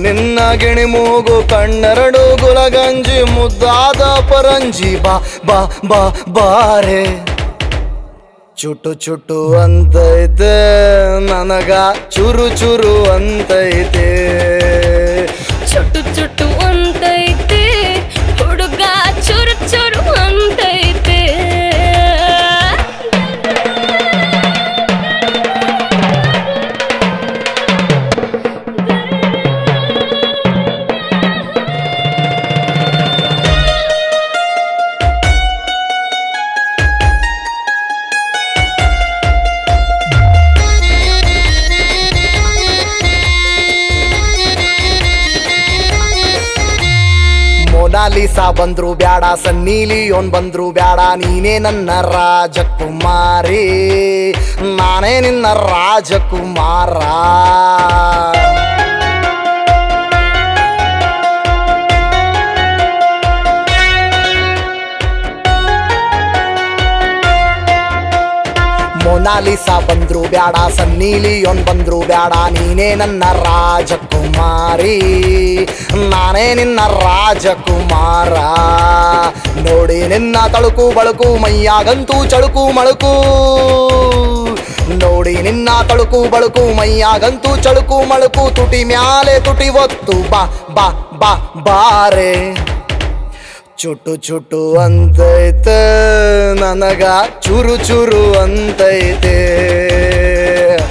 ನಿನ್ನ ಗಿಣಿ ಮೂಗು ಕಣ್ಣೆರಡು ಗುಲಗಂಜಿ ಮುದ್ದಾದ ಪರಂಜಿ ಬಾ ಬಾ ಬಾ ಬಾರೆ ಚುಟು ಚುಟು ಅಂತೈತೆ ನನಗ ಚುರು ಚುರು ಅಂತೈತೆ ಚುಟು ಚುಟು ಅಂತೈತೆ ಹುಡುಗ ಚುರು ಚುರು ಅಂತೈತೆ ಮೊನಾಲಿಸಾ ಬಂದ್ರು ಬ್ಯಾಡ ಸನ್ನಿ ಲಿಯೋನ್ ಬಂದ್ರು ಬ್ಯಾಡ ನೀನೇ ನನ್ನ ರಾಜಕುಮಾರಿ ನಾನೇ ನಿನ್ನ ರಾಜಕುಮಾರ ಮೊನಾಲಿಸಾ ಬಂದ್ರು ಬ್ಯಾಡ ಸನ್ನಿ ಲಿಯೋನ್ ಬಂದ್ರು ಬ್ಯಾಡ ನೀನೇ ನನ್ನ ರಾಜಕುಮಾರಿ ನಾನೇ ನಿನ್ನ ರಾಜಕುಮಾರ ನೋಡಿ ನಿನ್ನ ತಳುಕು ಬಳಕು ಮೈಯಾಗಂತೂ ಚಳುಕು ಮಳುಕು ನೋಡಿ ನಿನ್ನ ತಳುಕು ಬಳಕು ಮೈಯಾಗಂತೂ ಚಳುಕು ಮಳುಕು ತುಟಿ ಮ್ಯಾಲೆ ತುಟಿ ಒತ್ತು ಬಾ ಬಾ ಬಾ ಬಾರೆ ಚುಟು ಚುಟು ಅಂತೈತೆ ನನಗ ಚುರು ಚುರು ಅಂತೈತೆ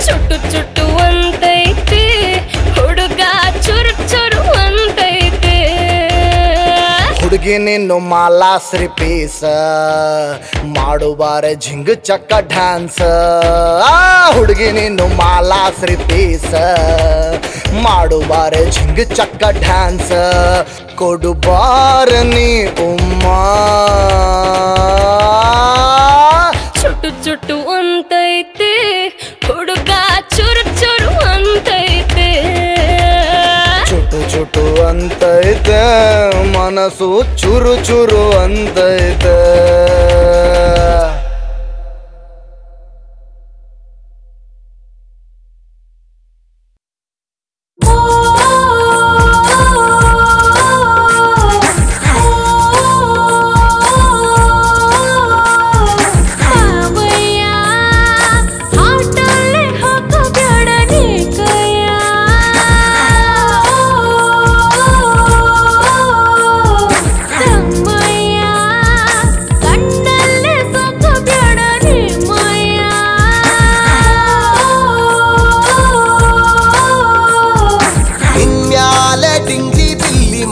ಚುಟು ಚುಟು ಅಂತೈತೆ ಹುಡುಗ ಚುರು ಚುರು ಅಂತೈತೆ ಹುಡುಗಿ ನಿನ್ನು ಮಾಲಾ ಶ್ರೀಪೀಸ ಮಾಡುವಾರೆ ಜಿಂಗ್ ಚಕ್ಕ ಡ್ಯಾನ್ಸ್ ಹುಡುಗಿ ನಿನ್ನು ಮಾಲಾ ಶ್ರೀಪೀಸ ಮಾಡು ಮಾಡುವಾರೆ ಜಿಂಗ್ ಚಕ್ಕ ಡ್ಯಾನ್ಸ್ ಕೊಡು ಬಾರ ನೀ ಉಮ್ಮ ಚುಟ್ಟು ಚುಟ್ಟು ಅಂತೈತೆ ಹುಡುಗ ಚುರು ಚುರು ಅಂತೈತೆ ಚುಟು ಚುಟು ಅಂತೈತೆ ಮನಸ್ಸು ಚುರು ಚುರು ಅಂತೈತೆ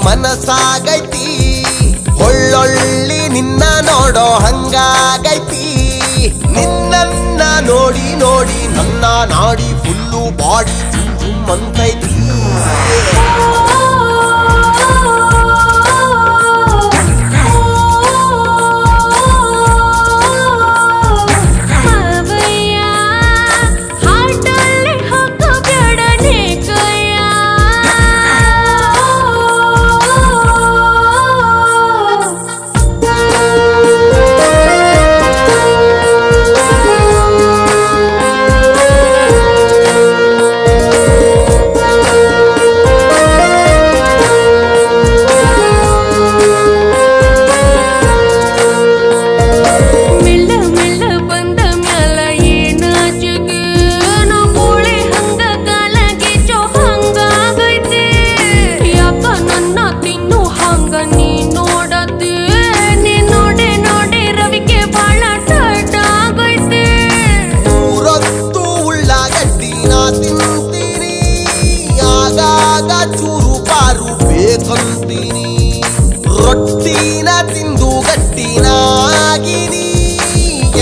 ಮನಸಾಗೈತಿ ಒಳ್ಳೊಳ್ಳಿ ನಿನ್ನ ನೋಡೋ ಹಂಗಾಗೈತಿ ನಿನ್ನ ನೋಡಿ ನೋಡಿ ನನ್ನ ನಾಡಿ ಫುಲ್ಲು ಬಾಡಿ ಜುಮ್ ಅಂತೈತಿ ರೊಟ್ಟಿನ ತಿಂದು ಗಟ್ಟಿನಾಗಿನಿ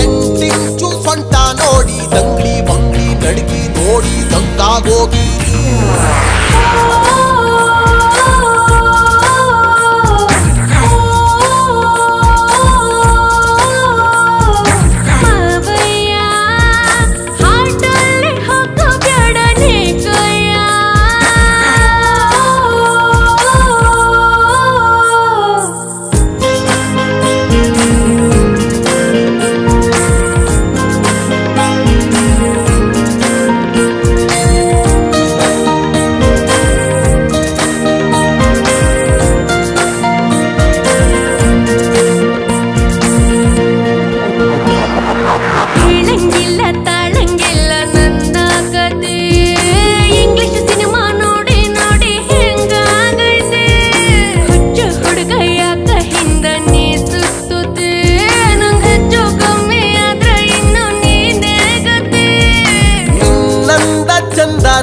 ಎಂಟಿಂಚು ಸೊಂಟ ನೋಡಿ ದಂಗ್ಲಿ ಬಂಗ್ಲಿ ನಡ್ಗಿ ನೋಡಿ ದಂಗಾಗೋಗಿನಿ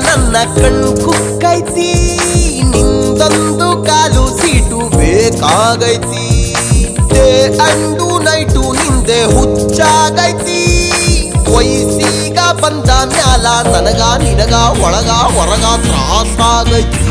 ನನ್ನ ಕಣ್ ಕುಕ್ಕೈತಿ ನಿಂದೊಂದು ಕಾಲು ಸೀಟು ಬೇಕಾಗೈತಿ ಡೇ ಅಂಡು ನೈಟು ನಿಂದೆ ಹುಚ್ಚಾಗೈತಿ ವಯಸ್ಸೀಗ ಬಂದ ಮ್ಯಾಲ ನನಗ ನಿನಗ ಒಳಗ ಹೊರಗ ತ್ರಾಸಾಗೈತಿ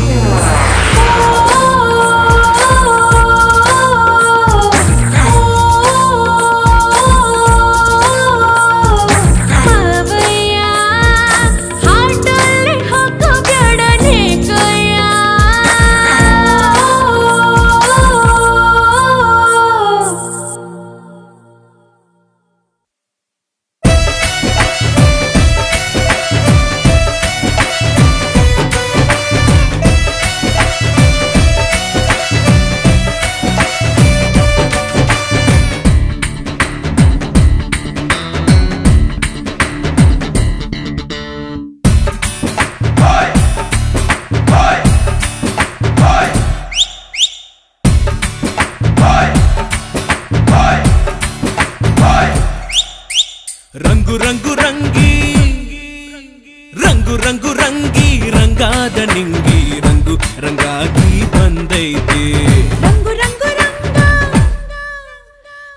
ರಂಗು ರಂಗು ರಂಗಿ ರಂಗು ರಂಗು ರಂಗಿ ರಂಗಾದ ನಿಂಗಿ ರಂಗು ರಂಗಾಗಿ ಬಂದೈತೆ ರಂಗು ರಂಗು ರಂಗ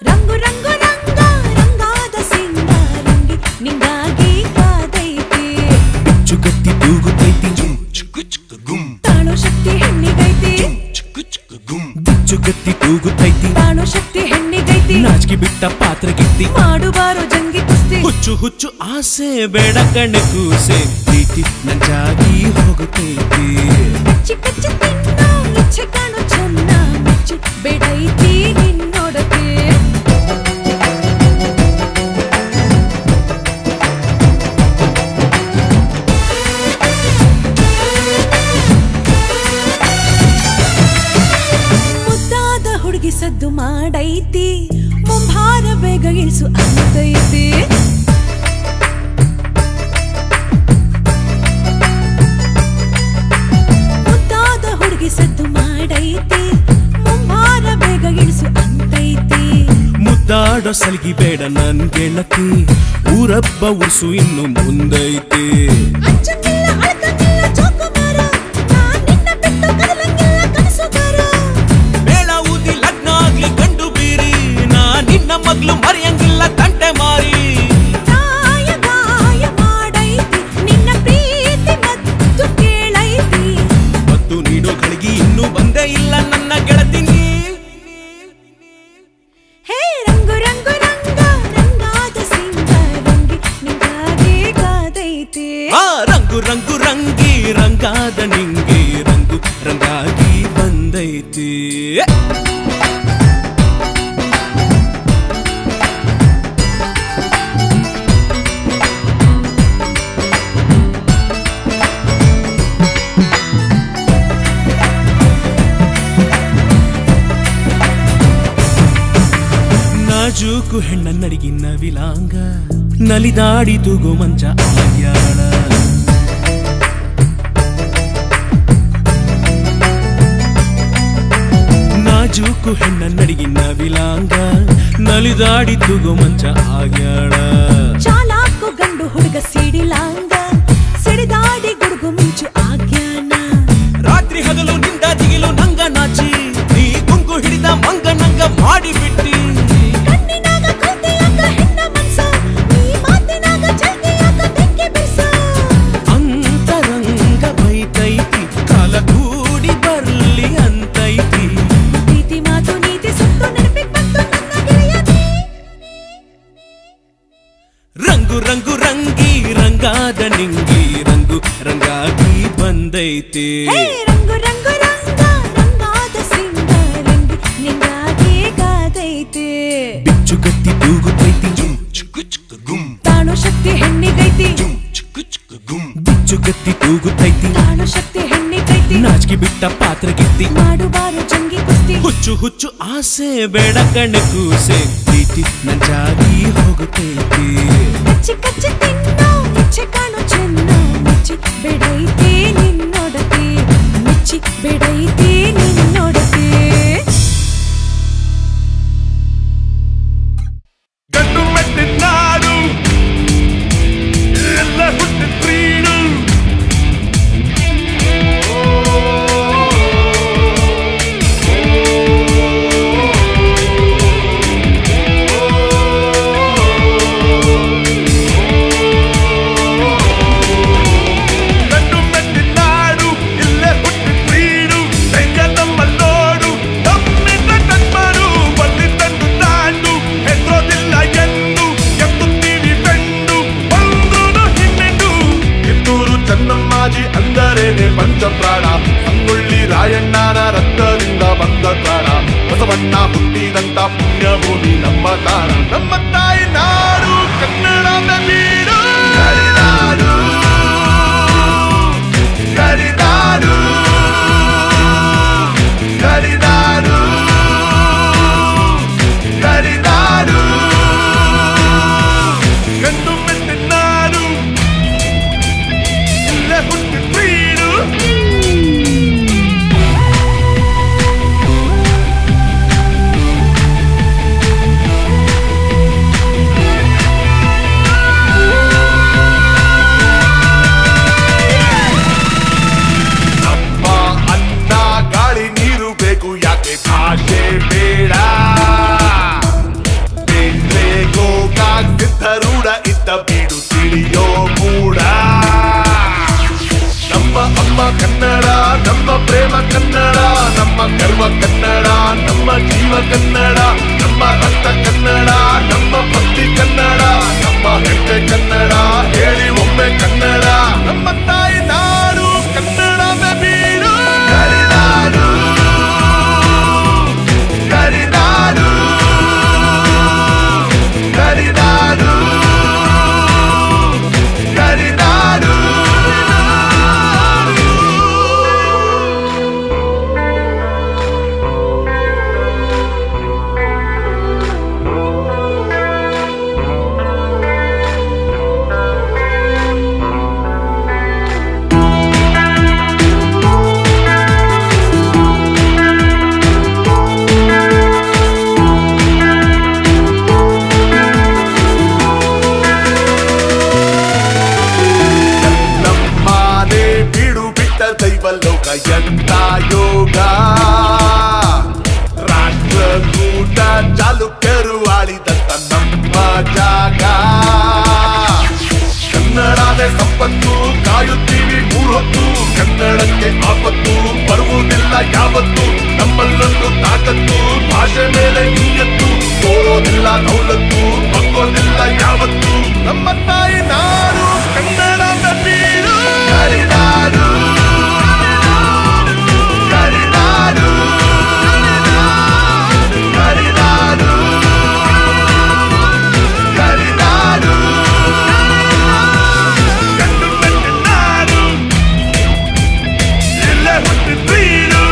ರಂಗು ರಂಗು ರಂಗ ರಂಗಾದ ಸಿಂಗಾರಂಗಿ ನಿಂಗಾಗಿ ಕಾದೈತೆ ಚುಗತ್ತಿ ತೂಗುತ್ತೈತಿ ಚುಕ್ಕು ಚುಕ್ಕು ಗುಮ್ ನಾಚಿಕೆ ಬಿಟ್ಟ ಪಾತ್ರ ಗಿತ್ತಿ ಮಾಡುವಾರು ಜಂಗಿ ಕುಸ್ತಿ ಹುಚ್ಚು ಹುಚ್ಚು ಆಸೆ ಬೇಡ ಕಣ್ಣು ಕೂಸೆ ಪ್ರೀತಿ ನಂಜಾಗಿ ಹೋಗುತ್ತೈತಿ ಕಚ್ಚಿ ಕಚ್ಚಿ ತಿನ್ನೋ ಇಚ್ಛೆ ಕಾಣು ಚೆನ್ನ ಮೆಚ್ಚಿ ಬೇಡೈತಿ ನಿನ್ನೊಡತೆ ಮುದ್ದಾದ ಹುಡುಗಿ ಸದ್ದು ಮಾಡೈತಿ ಮುಂಭಾರ ಬೇಗ ಇಳಿಸು ಅಂತೈತಿ ಮುದ್ದಾದ ಹುಡುಗಿ ಸದ್ದು ಮಾಡೈತಿ ಮುಂಭಾರ ಬೇಗ ಇಳಿಸು ಅಂತೈತಿ ಮುದ್ದಾಡೋ ಸಲಿಗಿ ಬೇಡ ನನ್ ಗೆಳತಿ ಊರಬ್ಬ ಉರ್ಸು ಇನ್ನು ಮುಂದೈತಿ ಅಚ್ಚಕ್ಕಿಲ್ಲ ಅಳಕಕ್ಕಿಲ್ಲ ಚೌಕುಮಾರ ನಾನ್ ನಿನ್ನ ಬಿಟ್ಟು ಕದಲಂಗಿಲ್ಲ ಕನಸುಗಾರ ಬೇಳ ಊದಿ ಲಗ್ನ ಆಗ್ಲಿ ಗಂಡು ಬೀರಿ ನಾ ನಿನ್ನ ಮಗ್ಳು ಮರೆಯಂಗಿಲ್ಲ ತಂಟೆ ಮಾರಿ ಗಾಯ ಗಾಯ ಮಾಡೈತಿ ನಿನ್ನ ಪ್ರೀತಿ ಮತ್ತು ಕೇಳೈತಿ ಮತ್ತು ನೀಡೋ ಗಳಿಗೆ ಇನ್ನೂ ಬಂದೇ ಇಲ್ಲ ನನ್ನ ಗೆಳತಿ ನೀ ಹೇ ರಂಗು ರಂಗು ರಂಗ ರಂಗಾದ ಸಿಂಗಾರಂಗಿ ನಿಂಗಾಗಿ ಕಾದೈತಿ ರಂಗು ರಂಗು ರಂಗಿ ರಂಗಾದ ನಿಂಗೆ ರಂಗು ರಂಗಾಗಿ ಬಂದೈತಿ ನಾಜೂಕು ಹೆಣ್ಣ ನಡಿಗಿನ್ನ ವಿಲಾಂಗ ನಲಿದಾಡಿ ತೂಗೋ ಮಂಚ ಆಗ್ಯಾಳ ನಾಜೂಕು ಹೆಣ್ಣ ನಡಿಗಿನ್ನ ವಿಲಾಂಗ ನಲಿದಾಡಿ ತೂಗೋ ಮಂಚ ಆಗ್ಯಾಳ ಚಾಲಾಕು ಗಂಡು ಹುಡುಗ ಸಿಡಿಲಾಂಗ ಸಿಡಿದಾಡಿ ಗುಡುಗು ಮಿಂಚು ಆಗ್ಯಾನ ರಾತ್ರಿ ಹಗಲು ನಿಂದ ದಿಗಿಲು ನಂಗ ನಾಚಿ ನೀ ಗುಂಗು ಹಿಡಿದ ಮಂಗ ನಂಗ ಮಾಡಿ ಬಿಟ್ಟಿ ಕಣ್ಣಿನಾಗ ಕೋತಿಯಾಗ ಹೆಣ್ಣ ಮನ್ಸ ನೀ ಮಾತಿನಾಗ ಚಲ್ತಿಯಾಗ ಬೆಂಕಿ ಬಿರ್ಸ ಅಂತರಂಗ ಬೈತೈತಿ ಕಾಲ ಕೂಡಿ ಬರ್ಲಿ ಅಂತೈತಿ ಪ್ರೀತಿ ಮಾತು ನೀತಿ ಸುತ್ತು ನೆನಪಿಗೆ ಬಂತು ನನ್ನ ಗೆಳೆಯತಿ ರಂಗು ರಂಗು ರಂಗಿ ರಂಗಾದ ನಿಂಗಿ ರಂಗು ರಂಗಾಗಿ ಬಂದೈತಿ ಹೇ ರಂಗು ರಂಗು ರಂಗ ರಂಗಾದ ಸಿಂಗಾರಂಗಿ ನಿಂಗಾಗಿ ಕಾದೈತಿ ಬಿಚ್ಚು ಗತ್ತಿ ತೂಗುತ್ತೈತಿ ತಾಣು ಶಕ್ತಿ ಹೆಣ್ಣಿಗೈತಿ ಬಿಚ್ಚು ಗತ್ತಿ ತೂಗುತ್ತೈತಿ ತಾಣು ಶಕ್ತಿ ಹೆಣ್ಣಿಗೈತಿ ನಾಚಿಕೆ ಬಿಟ್ಟ ಪಾತ್ರ ಗಿತ್ತಿ ಮಾಡುವಾರು ಜಂಗಿ ಕುಸ್ತಿ ಹುಚ್ಚು ಹುಚ್ಚು ಆಸೆ ಬೇಡ ಕಣ್ಣು ಕೂಸೆ ಪ್ರೀತಿ ನಂಜಾಗಿ ಹೋಗುತ್ತೈತಿ ಕಚ್ಚಿ ಕಚ್ಚಿ ತಿನ್ನೋ ಇಚ್ಛೆ ಕಾಣು ಚೆನ್ನ ಮೆಚ್ಚಿ ಬೇಡೈತಿ ನಿನ್ನೊಡತೆ ಮೆಚ್ಚಿ ಬೇಡೈತಿ ನಿನ್ನೊಡತೆ ಗಂಡು ಮೆಟ್ಟಿದ ನಾಡು ಎಲ್ಲ ಹುಟ್ಟಿದ ಪ್ರೀಡು ಗಂಡು ಮೆಟ್ಟಿದ ನಾಡು ಇಲ್ಲೇ ಹುಟ್ಟಿದ ಪ್ರೀಡು ಹೆಂಗ ನಮ್ಮಲ್ಲೋಡು ನಮ್ಮಿಂದ ಕಣ್ಮರು ಬಲ್ಲಿ ತಂದು ತಾಂಡು ಹೆಸರೋದಿಲ್ಲ ಎಂದು ಎತ್ತುತ್ತೀವಿ ಬೆಂಡು ಬಂದ್ರು ಹಿಮ್ಮೆಂಡು ಕಿತ್ತೂರು ಚೆನ್ನಮ್ಮಾಜಿ ಅಂದರೇನೆ ಪಂಚಪ್ರಾಣ ಸಂಗೊಳ್ಳಿ ರಾಯಣ್ಣನ ರಕ್ತದಿಂದ ಬಂದ ಪ್ರಾಣ ಬಸವಣ್ಣ ಹುಟ್ಟಿದಂತ ಪುಣ್ಯಭೂಮಿ ನಮ್ಮ ತಾಣ ನಮ್ಮ ತಾಯಿ ನಾಡು ಕನ್ನಡದ ಬೀಡು ಗರಿನಾಡು ಗರಿನಾಡು ಗರಿನಾಡು ಗರಿನಾಡು ಗಂಡು ಮೆಟ್ಟಿದ ನಾಡು ಇಲ್ಲೇ ಹುಟ್ಟಿದ ಪ್ರೀಡು ನಮ್ಮ ಅನ್ನ ಗಾಳಿ ನೀರು ಬೇಕು ಯಾಕೆ ಭಾಷೆ ಬೇಡ ಬೇಡ್ರೆ ಗೋಕಾಕ್ ಸಿದ್ಧರೂಢ ಇದ್ದ ಬೀಡು ತಿಳಿಯೋ ಮೂಡ ನಮ್ಮ ಅಮ್ಮ ಕನ್ನಡ ನಮ್ಮ ಪ್ರೇಮ ಕನ್ನಡ ನಮ್ಮ ಗರ್ವ ಕನ್ನಡ ನಮ್ಮ ಜೀವ ಕನ್ನಡ ನಮ್ಮ ನಮ್ಮ ರಕ್ತ ಕನ್ನಡ, ನಮ್ಮ ಭಕ್ತಿ ಕನ್ನಡ, ನಮ್ಮ ಹೆಮ್ಮೆ ಕನ್ನಡ, ಹೇಳಿ ಒಮ್ಮೆ ಕನ್ನಡ. ನಮ್ಮ ತಾಯಿ ನಾಡು ಕನ್ನಡವೇ ಬೀಡು. ಗರಿನಾಡು ಗರಿನಾಡು ಗರಿನಾಡು ಗರಿನಾಡು. ದೈವಲೋಕ ಎಂತ ಯೋಗ, ರಾಷ್ಟ್ರಕೂಟ ಚಾಲುಕ್ಯರು ಆಳಿದಂತ ನಮ್ಮ ಜಾಗ. ಕನ್ನಡವೇ ಸಂಪತ್ತು, ಕಾಯುತ್ತೀವಿ ಮೂರೊತ್ತು, ಕನ್ನಡಕ್ಕೆ ಆಪತ್ತು ಬರುವುದಿಲ್ಲ ಯಾವತ್ತು. ನಮ್ಮಲ್ಲೊಂದು ತಾಕತ್ತು, ಭಾಷೆ ಮೇಲೆ ನಿಯತ್ತು, ತೋರೋದಿಲ್ಲ ದೌಲತ್ತು, ಬಗ್ಗೋದಿಲ್ಲ ಯಾವತ್ತು. ನಮ್ಮ ತಾಯಿ ನಾಡು ಕನ್ನಡವೇ ಬೀಡು. ಗರಿನಾಡು ಗರಿನಾಡು ಗರಿನಾಡು ಗರಿನಾಡು ಗಂಡು ಗಂಡು ಇಲ್ಲೇ ಹುಟ್ಟಿ ಬೀಡು.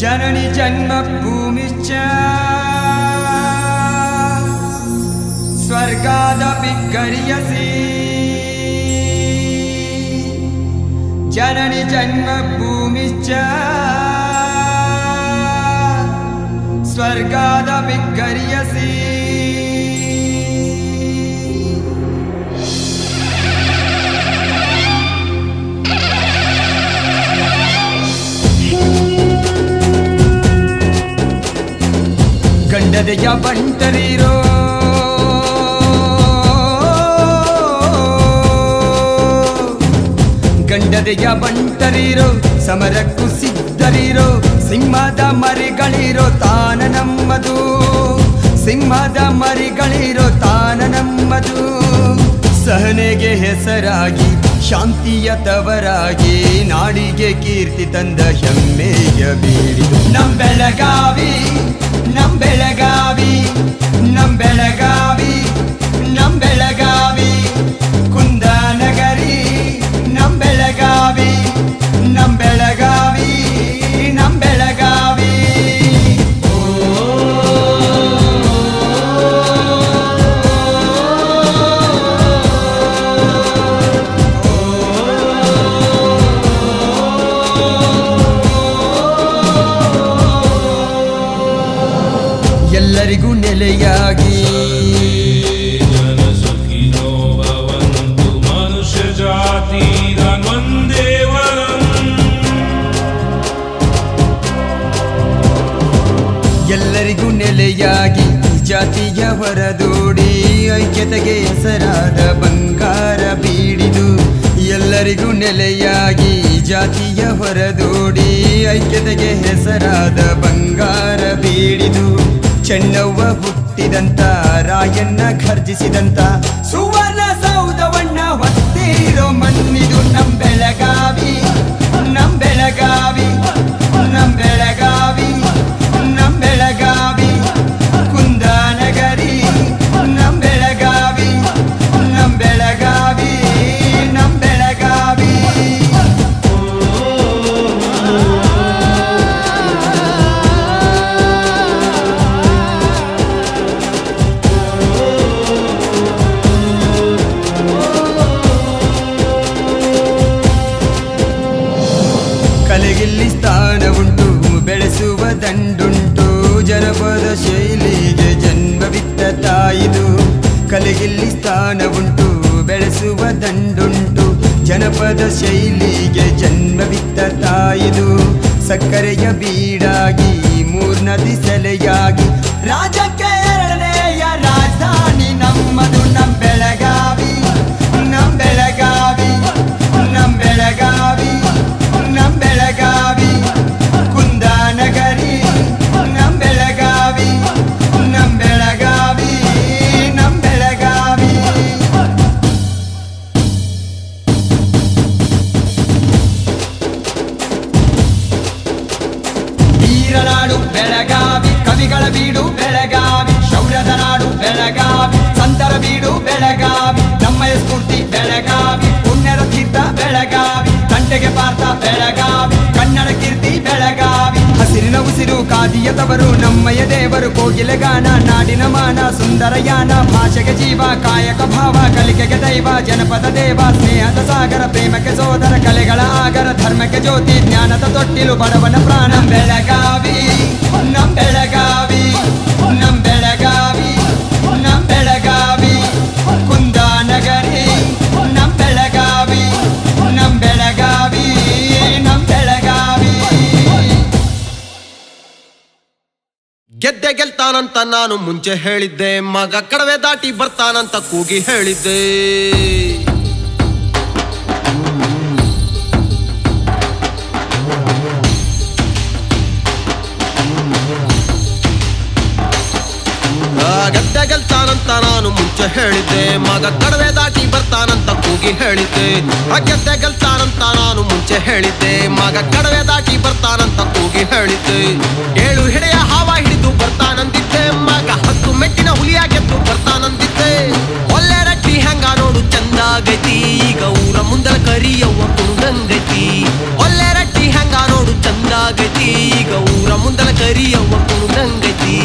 ಜನನಿ ಜನ್ಮಭೂಮಿಶ್ಚ ಸ್ವರ್ಗಾದಪಿ ಗರಿಯಸಿ. ಜನನಿ ಜನ್ಮಭೂಮಿಶ್ಚ ಸ್ವರ್ಗಾದಪಿ ಗರಿಯಸಿ. ಗಂಡದೆಯ ಬಂಟರಿರೋ ಗಂಡದೆಯ ಬಂಟರಿರೋ, ಸಮರಕ್ಕೂ ಸಿದ್ಧರಿರೋ, ಸಿಂಹದ ಮರಿಗಳಿರೋ ತಾನ ನಮ್ಮದು, ಸಿಂಹದ ಮರಿಗಳಿರೋ ತಾನ ನಮ್ಮದು. ಸಹನೆಗೆ ಹೆಸರಾಗಿ ಶಾಂತಿಯ ತವರಾಗಿ ನಾಡಿಗೆ ಕೀರ್ತಿ ತಂದ ಹೆಮ್ಮೆಯ ಬೀಡಿದು ನಮ್ ಬೆಳಗಾವಿ, ನಮ್ ಬೆಳಗಾವಿ, ನಮ್ ಬೆಳಗಾವಿ, ನಮ್ ಬೆಳಗಾವಿ. ಕುಂದನಗರಿ ನಮ್ ಬೆಳಗಾವಿ, ನಮ್ ಬೆಳಗಾವಿ, ನಮ್ ಬೆಳಗಾವಿ. ಎಲ್ಲರಿಗೂ ನೆಲೆಯಾಗಿ ಜನಸುಖಿನೋ ಭವಂತು ಮನುಷ್ಯ ಜಾತಿ ವಂದೇ ವರಂ. ಎಲ್ಲರಿಗೂ ನೆಲೆಯಾಗಿ ಜಾತಿಯ ಹೊರದೋಡಿ ಐಕ್ಯತೆಗೆ ಹೆಸರಾದ ಬಂಗಾರ ಬೀಡಿದು. ಎಲ್ಲರಿಗೂ ನೆಲೆಯಾಗಿ ಜಾತಿಯ ಹೊರದೋಡಿ ಐಕ್ಯತೆಗೆ ಹೆಸರಾದ ಬಂಗಾರ ಬೀಡಿದು. ಚೆನ್ನವ್ವ ಹುಟ್ಟಿದಂತ, ರಾಯಣ್ಣ ಘರ್ಜಿಸಿದಂತ ಸುವರ್ಣ ಸೌಧವನ್ನ ಹೊತ್ತಿರೋ ಮಣ್ಣಿದು ನಮ್ ಬೆಳಗಾವಿ, ನಮ್ ಬೆಳಗಾವಿ, ನಮ್ ಬೆಳಗಾವಿ, ನಮ್ ಬೆಳಗಾವಿ. ಕುಂದನಗರಿ ನಮ್ ಬೆಳಗಾವಿ, ನಮ್ ಬೆಳಗಾವಿ, ನಮ್ ಬೆಳಗಾವಿ. ಕಲೆಗಿಲ್ಲಿ ಸ್ಥಾನವುಂಟು, ಬೆಳೆಸುವ ದಂಡುಂಟು, ಜನಪದ ಶೈಲಿಗೆ ಜನ್ಮವಿತ್ತ ತಾಯಿದು. ಕಲೆಗಿಲ್ಲಿ ಸ್ಥಾನವುಂಟು, ಬೆಳೆಸುವ ದಂಡುಂಟು, ಜನಪದ ಶೈಲಿಗೆ ಜನ್ಮವಿತ್ತ ತಾಯಿದು. ಸಕ್ಕರೆಯ ಬೀಡಾಗಿ ಮೂರ್ನದಿ ಸೆಲೆಯಾಗಿ ರಾಜಕ್ಕೆ ಎರಡನೆಯ ರಾಜಧಾನಿ ನಮ್ಮದು ನಮ್ ಬೆಳಗಾವಿ, ನಮ್ ಬೆಳಗಾವಿ, ನಮ್ ಬೆಳಗಾವಿ. ಆದಿಯ ತವರು ನಮ್ಮಯ ದೇವರು ಕೋಗಿಲೆ ಗಾನ ನಾಡಿನ ಮಾನ ಸುಂದರ ಯಾನ ಭಾಷೆಗೆ ಜೀವ ಕಾಯಕ ಭಾವ ಕಲಿಕೆಗೆ ದೈವ ಜನಪದ ದೇವ ಸ್ನೇಹದ ಸಾಗರ ಪ್ರೇಮಕ್ಕೆ ಸೋದರ ಕಲೆಗಳ ಆಗರ ಧರ್ಮಕ್ಕೆ ಜ್ಯೋತಿ ಜ್ಞಾನದ ತೊಟ್ಟಿಲು ಬಡವನ ಪ್ರಾಣ ಬೆಳಗಾವಿ ನಮ್ ಬೆಳಗಾವಿ ನಮ್ ಬೆಳಗಾವಿ ನಮ್ ಬೆಳಗಾವಿ ಕುಂದಾನಗರಿ ನಮ್ ಬೆಳಗಾವಿ ನಮ್ ಬೆಳಗಾವಿ ನಮ್ ಬೆಳಗಾವಿ. ಗೆದ್ದೆ ಗೆಲ್ತಾನಂತ ನಾನು ಮುಂಚೆ ಹೇಳಿದ್ದೆ, ಮಗ ಕಡವೆ ದಾಟಿ ಬರ್ತಾನಂತ ಕೂಗಿ ಹೇಳಿದ್ದೆ. ಗೆದ್ದೆ ಗೆಲ್ತಾನಂತ ನಾನು ಮುಂಚೆ ಹೇಳಿದ್ದೆ, ಮಗ ಕಡವೆ ದಾಟಿ ಬರ್ತಾನಂತ ಕೂಗಿ ಹೇಳಿದ್ದೆ. ಗೆದ್ದೆ ಗೆಲ್ತಾನಂತ ನಾನು ಮುಂಚೆ ಹೇಳಿದ್ದೆ, ಮಗ ಕಡವೆ ದಾಟಿ ಬರ್ತಾನಂತ ಕೂಗಿ ಹೇಳಿದ್ದೆ. 7 ಹೆಡೆಯ ಹಾವ ಹಿಡಿದು ಬರ್ತಾನಂದಿದ್ದೆ, ಮಗ 10 ಮೆಟ್ಟಿನ ಹುಲಿಯ ಗೆದ್ದು ಬರ್ತಾನಂದಿದ್ದೆ. ಒಳ್ಳೆ ರಟ್ಟಿ ಹೆಂಗ ನೋಡು ಚಂದಾಗೈತಿ, ಈಗ ಊರ ಮುಂದಲ ಕರಿಯವ್ವ ಕುಣದಂಗೈತಿ. ಒಳ್ಳೆ ರಟ್ಟಿ ಹೆಂಗ ನೋಡು ಚಂದಾಗೈತಿ, ಈಗ ಊರ ಮುಂದಲ ಕರಿಯವ್ವ ಕುಣದಂಗೈತಿ.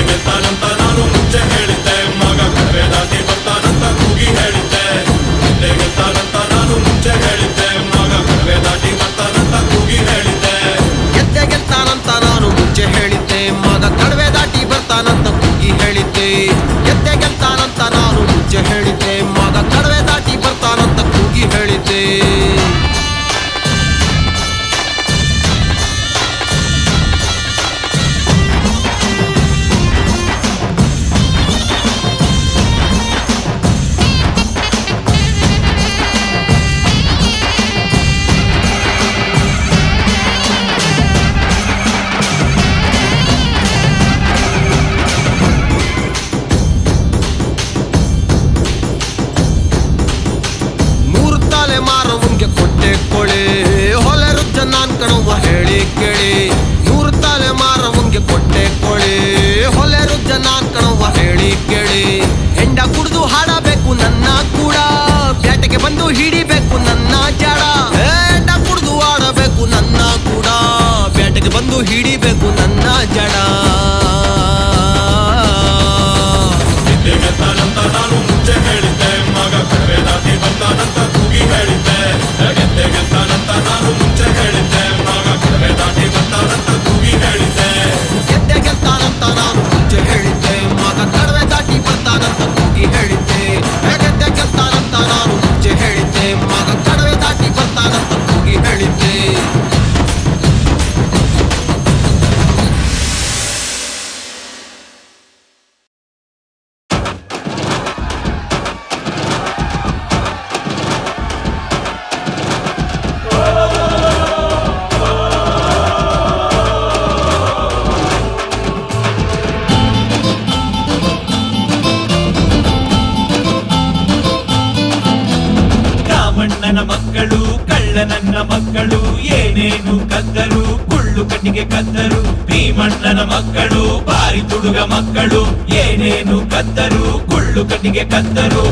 ಗೆಲ್ತಾನಂತ ನಾನು ಮುಂಚೆ ಹೇಳಿದ್ದೆ, ಮಗ ಕಡವೆ ದಾಟಿ ಬರ್ತಾನಂತ ಕೂಗಿ ಹೇಳಿದ್ದೆ. ಗೆಲ್ತಾನಂತ ನಾನು ಮುಂಚೆ ಹೇಳಿದ್ದೆ, ಮಗ ಕಡವೆ ದಾಟಿ ಬರ್ತಾನಂತ ಕೂಗಿ ಹೇಳಿದ್ದೆ. ಗೆದ್ದೆ ಗೆಲ್ತಾನಂತ ನಾನು ಮುಂಚೆ ಹೇಳಿದ್ದೆ, ಮಗ ಕಡವೆ ದಾಟಿ ಬರ್ತಾನಂತ ಕೂಗಿ ಹೇಳಿದ್ದೆ. ಗೆದ್ದೆ ಗೆಲ್ತಾನಂತ ನಾನು ಮುಂಚೆ ಹೇಳಿದ್ದೆ, ಮಗ ಕಡವೆ ದಾಟಿ ಬರ್ತಾನಂತ ಕೂಗಿ ಹೇಳಿದ್ದೆ. ನಾನ್ ಕಣವ್ವ ಹೇಳಿ ಕೇಳಿ, 100 ತಲೆ ಮಾರವಂಗೆ ಕೊಟ್ಟೆ ಕೋಳಿ. ಹೊಲೆ ರುಜ್ಜ ನಾನ್ ಕಣವ್ವ ಹೇಳಿ ಕೇಳಿ. ಹೆಂಡ ಕುಡಿದು ಹಾಡಬೇಕು ನನ್ನ ಕೂಡ, ಬ್ಯಾಟೆಗೆ ಬಂದು ಹಿಡಿಬೇಕು ನನ್ನ ಜಾಡ. ಹೆಂಡ ಕುಡಿದು ಆಡಬೇಕು ನನ್ನ ಕೂಡ, ಬ್ಯಾಟೆಗೆ ಬಂದು ಹಿಡಿಬೇಕು ನನ್ನ ಜಾಡ. ಗೆಲ್ತಾನಂತ ನಾನು ಮುಂಚೆ ಹೇಳಿದ್ದೆ, ಮಗ ಕಡವೆ ದಾಟಿ ಬರ್ತಾನಂತ ಕೂಗಿ ಹೇಳಿದ್ದೆ. ಗೆಲ್ತಾನಂತ ನಾನು ಮುಂಚೆ ಹೇಳಿದ್ದೆ, ಮಗ ಕಡವೆ ದಾಟಿ ಬರ್ತಾನಂತ ಕೂಗಿ ಹೇಳಿದ್ದೆ. ಗೆದ್ದೆ ಗೆಲ್ತಾನಂತ ನಾನು ಮುಂಚೆ ಹೇಳಿದ್ದೆ, ಮಗ ಕಡವೆ ದಾಟಿ ಬರ್ತಾನಂತ ಕೂಗಿ ಹೇಳಿದ್ದೆ. ಗೆದ್ದೆ ಗೆಲ್ತಾನಂತ ನಾನು ಮುಂಚೆ ಹೇಳಿದ್ದೆ, ಮಗ ಕಡವೆ ದಾಟಿ ಬರ್ತಾನಂತ ಕೂಗಿ ಹೇಳಿದ್ದೆ. ರಾಮಣ್ಣನ ಮಕ್ಕಳು ಕಳ್ಳನನ್ನ ಮಕ್ಕಳು ಏನೇನು ಕದ್ದರು, ಕುಳ್ಳು ಕಟ್ಟಿಗೆ ಕದ್ದರು. ಭೀಮಣ್ಣನ ಮಕ್ಕಳು ಬಾರಿ ತುಡುಗ ಮಕ್ಕಳು ಏನೇನು ಕದ್ದರು, ಕುಳ್ಳು ಕಟ್ಟಿಗೆ ಕದ್ದರು.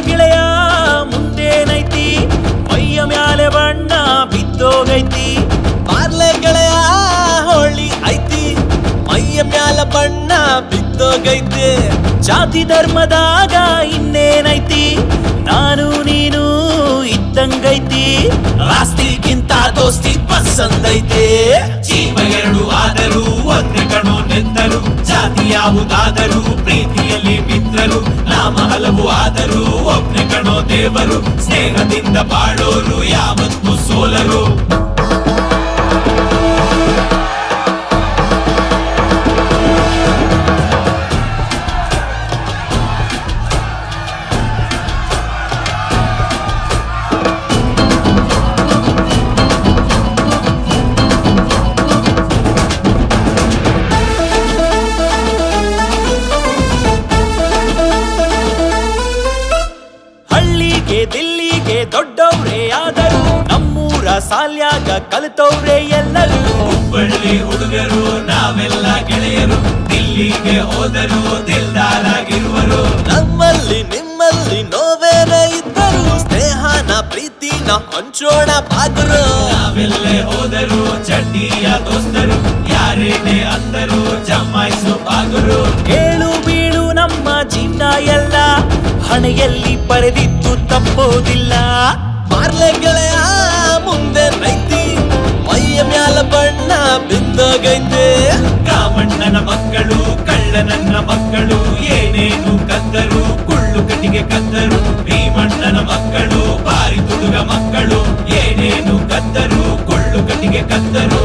ಗೆಳೆಯ ಮುಂದೇನೈತಿ, ಮೈಯ ಮ್ಯಾಲೆ ಬಣ್ಣ ಬಿದ್ದೋಗೈತಿ. ಪಾರ್ಲೆ ಗೆಳೆಯ ಹೋಳಿ ಐತಿ, ಮೈಯ ಮ್ಯಾಲ ಬಣ್ಣ ಬಿದ್ದೋಗೈತಿ. ಜಾತಿ ಧರ್ಮದಾಗ ಇನ್ನೇನೈತಿ, ನಾನು ನೀನು ಇದ್ದಂಗೈತಿ. ಆಸ್ತಿಗಿಂತ ದೋಸ್ತಿ ಪಸಂದೈತೆ, ಜೀವ 2 ಆದರೂ ಒಂದೇ ಕಣೋ ನೆಂದರು. ಜಾತಿ ಯಾವುದಾದರೂ ಪ್ರೀತಿಯಲ್ಲಿ ಮಿತ್ರರು, ನಾಮ ಹಲವು ಆದರೂ ಒಬ್ನೇ ಕಣೋ ದೇವರು. ಸ್ನೇಹದಿಂದ ಬಾಳೋರು ಯಾವತ್ತೂ ಸೋಲರು. ದಿಲ್ಲಿ ಸಾಲ್ಯಾಗ ಕಲಿತವ್ರೆ ಎಲ್ಲರೂ. ಹುಬ್ಬಳ್ಳಿ ಹುಡುಗರು ನಾವೆಲ್ಲ ಗೆಳೆಯರು, ದಿಲ್ಲಿಗೆ ಹೋದರು ದಿಲ್ದಾರಾಗಿರುವರು. ನಮ್ಮಲ್ಲಿ ನಿಮ್ಮಲ್ಲಿ ನೋವೇನೇ ಇದ್ದರು, ಸ್ನೇಹನ ಪ್ರೀತಿನ ಹಂಚೋಣ ಬಾಗರು. ನಾವೆಲ್ಲೇ ಹೋದರು ಚಡ್ಡಿಯ ದೋಸ್ತರು, ಯಾರೇನೇ ಅಂದರು ಜಮಾಯಿಸು ಬಾಗರು. ಏಳು ಬೀಳು ನಮ್ಮ ಜೀವನ ಎಲ್ಲ ಹಣೆಯಲ್ಲಿ ಬರೆದಿದ್ದು ತಪ್ಪೋದಿಲ್ಲ. ಮಾರ್ಲೆ ಗೆಳೆಯ ಮುಂದೆ ನೈತಿ, ಮೈಯ ಮ್ಯಾಲ ಬಣ್ಣ ಬಿದ್ದೋಗೈತೆ. ಕಾಮಣ್ಣನ ಮಕ್ಕಳು ಕಳ್ಳನನ್ನ ಮಕ್ಕಳು, ಏನೇನು ಕದ್ದರು ಕುಳ್ಳು ಕಟ್ಟಿಗೆ ಕದ್ದರು. ಭೀಮಣ್ಣನ ಮಕ್ಕಳು ಬಾರಿ ತುಡುಗ ಮಕ್ಕಳು, ಏನೇನು ಕದ್ದರು ಕುಳ್ಳು ಕಟ್ಟಿಗೆ ಕದ್ದರು.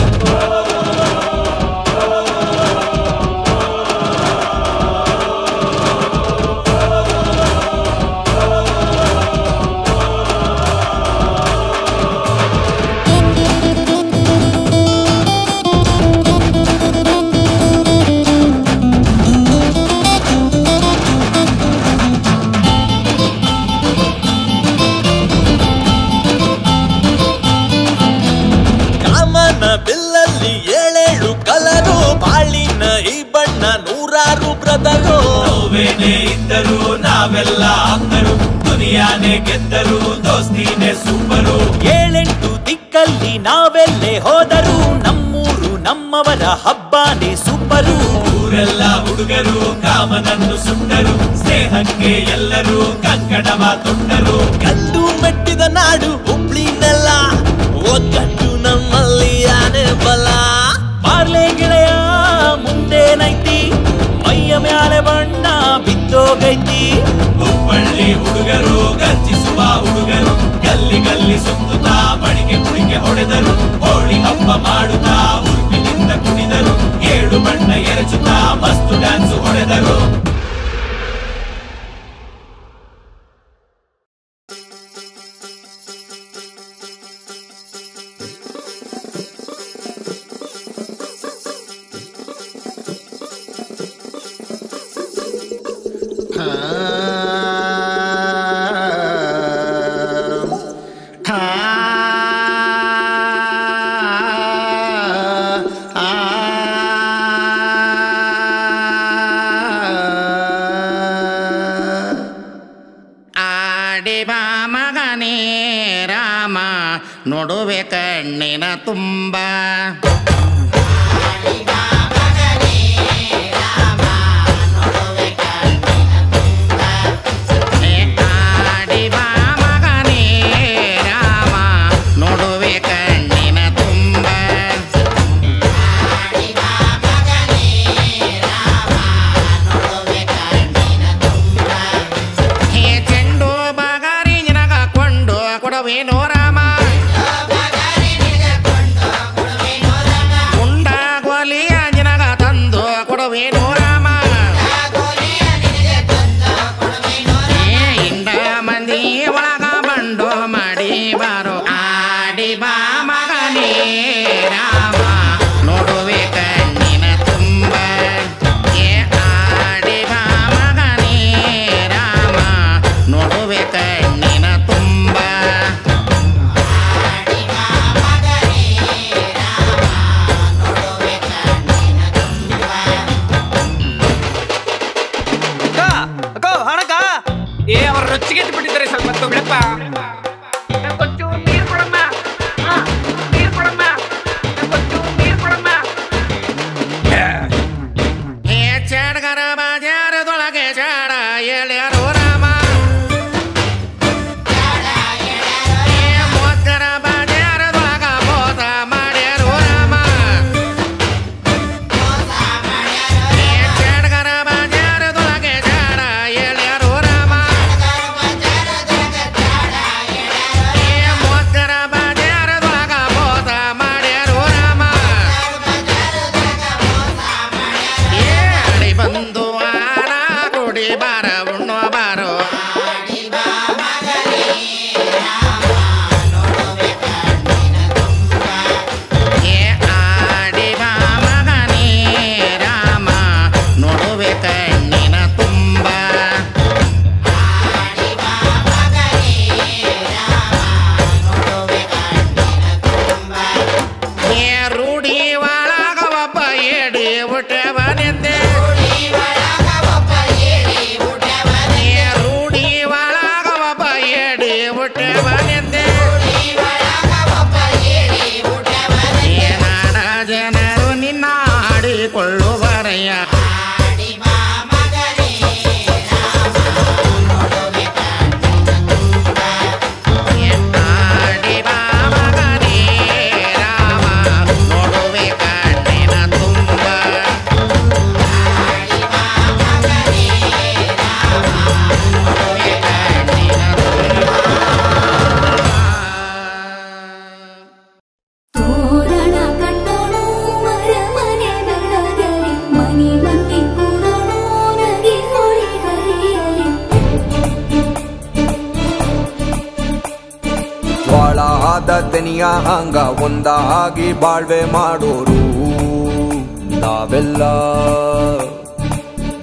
ಬಿಲ್ಲಲ್ಲಿ ಏಳೇಳು ಕಲರು, ಬಾಳಿನ ಈ ಬಣ್ಣ ನೂರಾರು ಬ್ರದರು. ನೋವೇನೇ ಇದ್ದರು ನಾವೆಲ್ಲ ಅಂದರು, ದುನಿಯಾನೇ ಗೆದ್ದರು ದೋಸ್ತಿನೇ ಸೂಪರು. ಏಳೆಂಟು ದಿಕ್ಕಲ್ಲಿ ನಾವೆಲ್ಲೇ ಹೋದರು, ನಮ್ಮೂರು ನಮ್ಮವರ ಹಬ್ಬನೇ ಸೂಪರು. ಊರೆಲ್ಲ ಹುಡುಗರು ಕಾಮನನ್ನು ಸುಟ್ಟರು, ಸ್ನೇಹಕ್ಕೆ ಎಲ್ಲರೂ ಕಂಕಣವ ತೊಟ್ಟರು. ಗಂಡು ಮೆಟ್ಟಿದ ನಾಡು ಹುಬ್ಳಿನೆಲ್ಲ, ಒಗ್ಗಟ್ಟು ನಮ್ಮಲ್ಲಿ ಆನೆ ಬಲ. ಮಾರ್ಲೆ ಗೆಳೆಯ ಮುಂದೇನೈತಿ, ಮೈಯ ಮ್ಯಾಲೆ ಬಣ್ಣ ಬಿದ್ದೋಗೈತಿ. ಹುಬ್ಬಳ್ಳಿ ಹುಡುಗರು ಗರ್ಜಿಸುವ ಹುಡುಗರು, ಗಲ್ಲಿ ಗಲ್ಲಿ ಸುತ್ತುತ್ತಾ ಬಡಿಗೆ ಕುಡಿಗೆ ಹೊಡೆದರು. ಹೋಳಿ ಹಬ್ಬ ಮಾಡುತ್ತಾ ಉರುಪಿನಿಂದ ಕುಣಿದರು, ಏಳು ಬಣ್ಣ ಎರಚುತ್ತಾ ಮಸ್ತು ಡ್ಯಾನ್ಸ್ ಹೊಡೆದರು. ನೋಡುವೆ ಕಣ್ಣಿನ ತುಂಬ ರಾಣಿಯ ಹಂಗ ಒಂದಾಗಿ ಬಾಳ್ವೆ ಮಾಡೋರು ನಾವೆಲ್ಲ.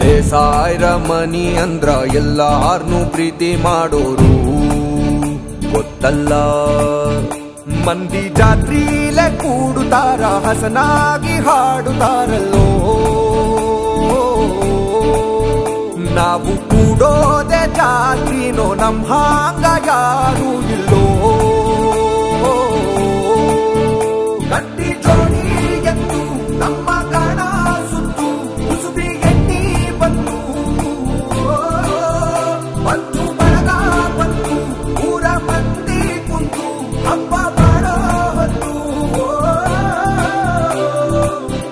ಬೇಸಾಯ್ರ ಮನಿ ಅಂದ್ರ ಎಲ್ಲಾರ್ನೂ ಪ್ರೀತಿ ಮಾಡೋರು ಗೊತ್ತಲ್ಲ. ಮಂದಿ ಜಾತ್ರೀಲೆ ಕೂಡುತ್ತಾರ ಹಸನಾಗಿ ಹಾಡುತ್ತಾರಲ್ಲೋ. ನಾವು ಕೂಡೋದೆ ಜಾತ್ರಿನೋ ನಮ್ ಹಾಂಗ ಯಾರೂ ಇಲ್ಲೋ. ಗಟ್ಟಿ ಜೋಡಿ ಎತ್ತು ನಮ್ಮ ಗಣ ಸುತ್ತು ಕುಸುಬಿ ಎಣ್ಣಿ ಬಂತು ಬಂತು ಬಳಗ ಬಂತು ಊರ ಮಂದಿ ಕುಂತು ಹಬ್ಬ ಮಾಡೋ ಹೊತ್ತು.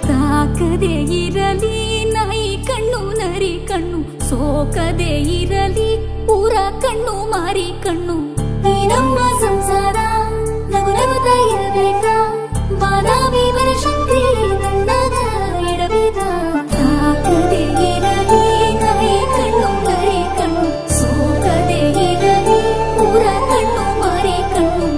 ತಾಕದೆ ಇರಲಿ ನಾಯಿ ಕಣ್ಣು ನರಿ ಕಣ್ಣು, ಸೋಕದೆ ಇರಲಿ ಊರ ಕಣ್ಣು ಮಾರಿ ಕಣ್ಣು. ಈ ನಮ್ಮ ಸಂಸಾರ ನಗು ನಗುತ್ತಾ ಇರಬೇಕ, ಬಾದಾಮಿ ಬನಶಂಕರಿ ನನ್ನದ ಇಡಬೇಕ. ತಾಕದೆ ಇರಲಿ ನಾಯಿ ಕಣ್ಣು ನರಿ ಕಣ್ಣು, ಸೋಕದೆ ಇರಲಿ ಊರ ಕಣ್ಣು ಮಾರಿ ಕಣ್ಣು.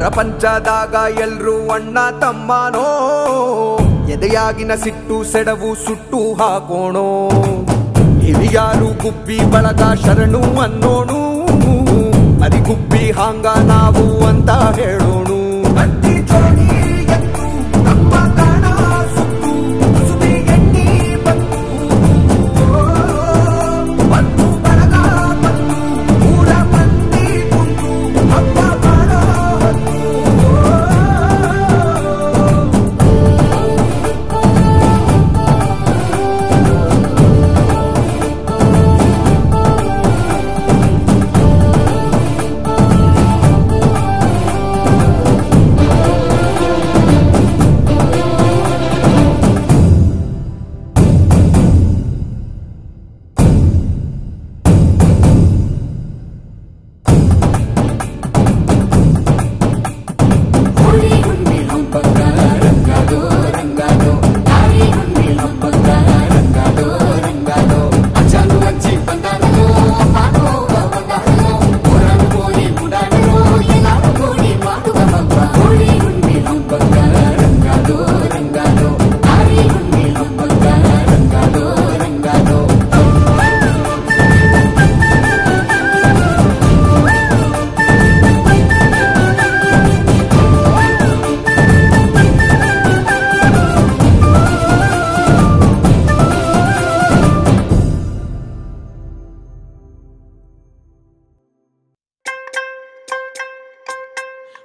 ಪ್ರಪಂಚದಾಗ ಎಲ್ರೂ ಅಣ್ಣ ತಮ್ಮನೋ, ಎದೆಯಾಗಿನ ಸಿಟ್ಟು ಸೆಡವು ಸುಟ್ಟು ಹಾಕೋಣೋ. ಹಿರಿಯಾರು ಗುಬ್ಬಿ ಬಳಗ ಶರಣು ಅನ್ನೋಣು, ಅರಿಗುಬ್ಬಿ ಹಾಂಗ ನಾವು ಅಂತ ಹೇಳೋಣು. ಗಟ್ಟಿ ಜೋಡಿ ಎತ್ತು ನಮ್ಮ ಗಣ ಸುತ್ತು ಕುಸುಬಿ ಎಣ್ಣಿ ಬಂತು ಬಂತು ಬಳಗ ಬಂತು ಊರ ಮಂದಿ ಕುಂತು ಹಬ್ಬ ಮಾಡೋ ಹೊತ್ತು.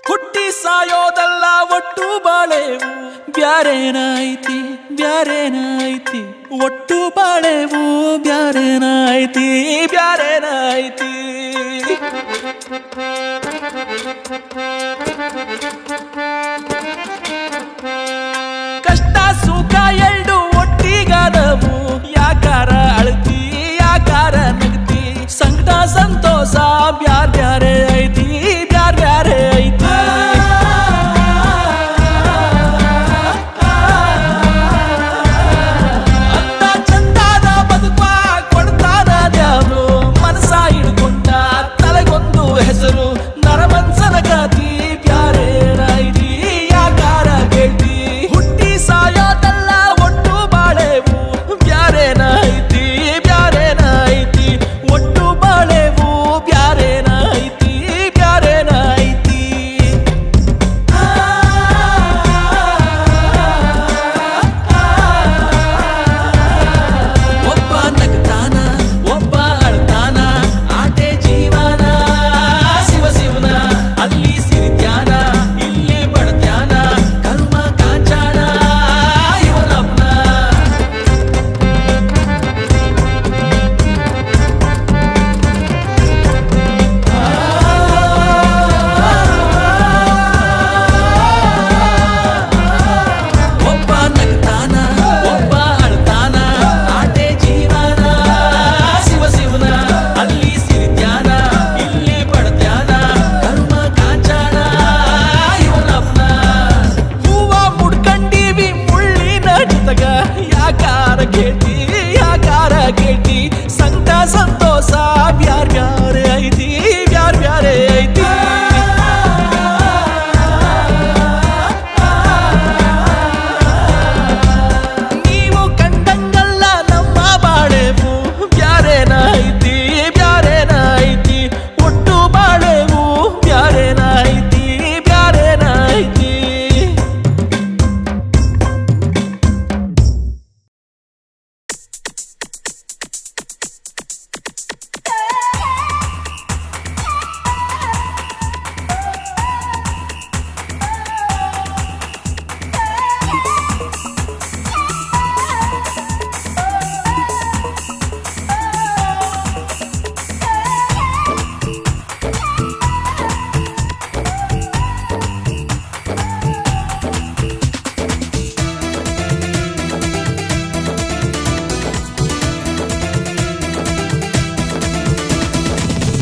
ಹುಟ್ಟಿ ಸಾಯೋದಲ್ಲ ಒಟ್ಟು ಬಾಳೆವು ಬ್ಯಾರೇನಾಯ್ತಿ ಬ್ಯಾರೇನಾಯ್ತಿ, ಒಟ್ಟು ಬಾಳೆವು ಬ್ಯಾರೇನಾಯ್ತಿ ಬ್ಯಾರೇನಾಯ್ತಿ. ಕಷ್ಟ ಸುಖ ಎರಡು ಒಟ್ಟಿಗಾದವು, ಯಾಕಾರ ಅಳ್ತಿ ಯಾಕಾರ ನಗ್ತಿ, ಸಂಕಟ ಸಂತೋಷ ಬ್ಯಾರ್ ಬ್ಯಾರೆ ಐತಿ ಬ್ಯಾರ್ ಬ್ಯಾರೆ ಐತಿ. ಅಂತ ಚಂದಾದ ಬದುಕ ಕೊಡ್ತಾರ ದ್ಯಾವ್ರು, ಮನಸ ಹಿಡ್ಕೊಂಡ ತಲೆಗೊಂದು ಹೆಸರು, ನರಮನ್ಸನ ಗತಿ ಬ್ಯಾರೇನಾಯ್ತಿ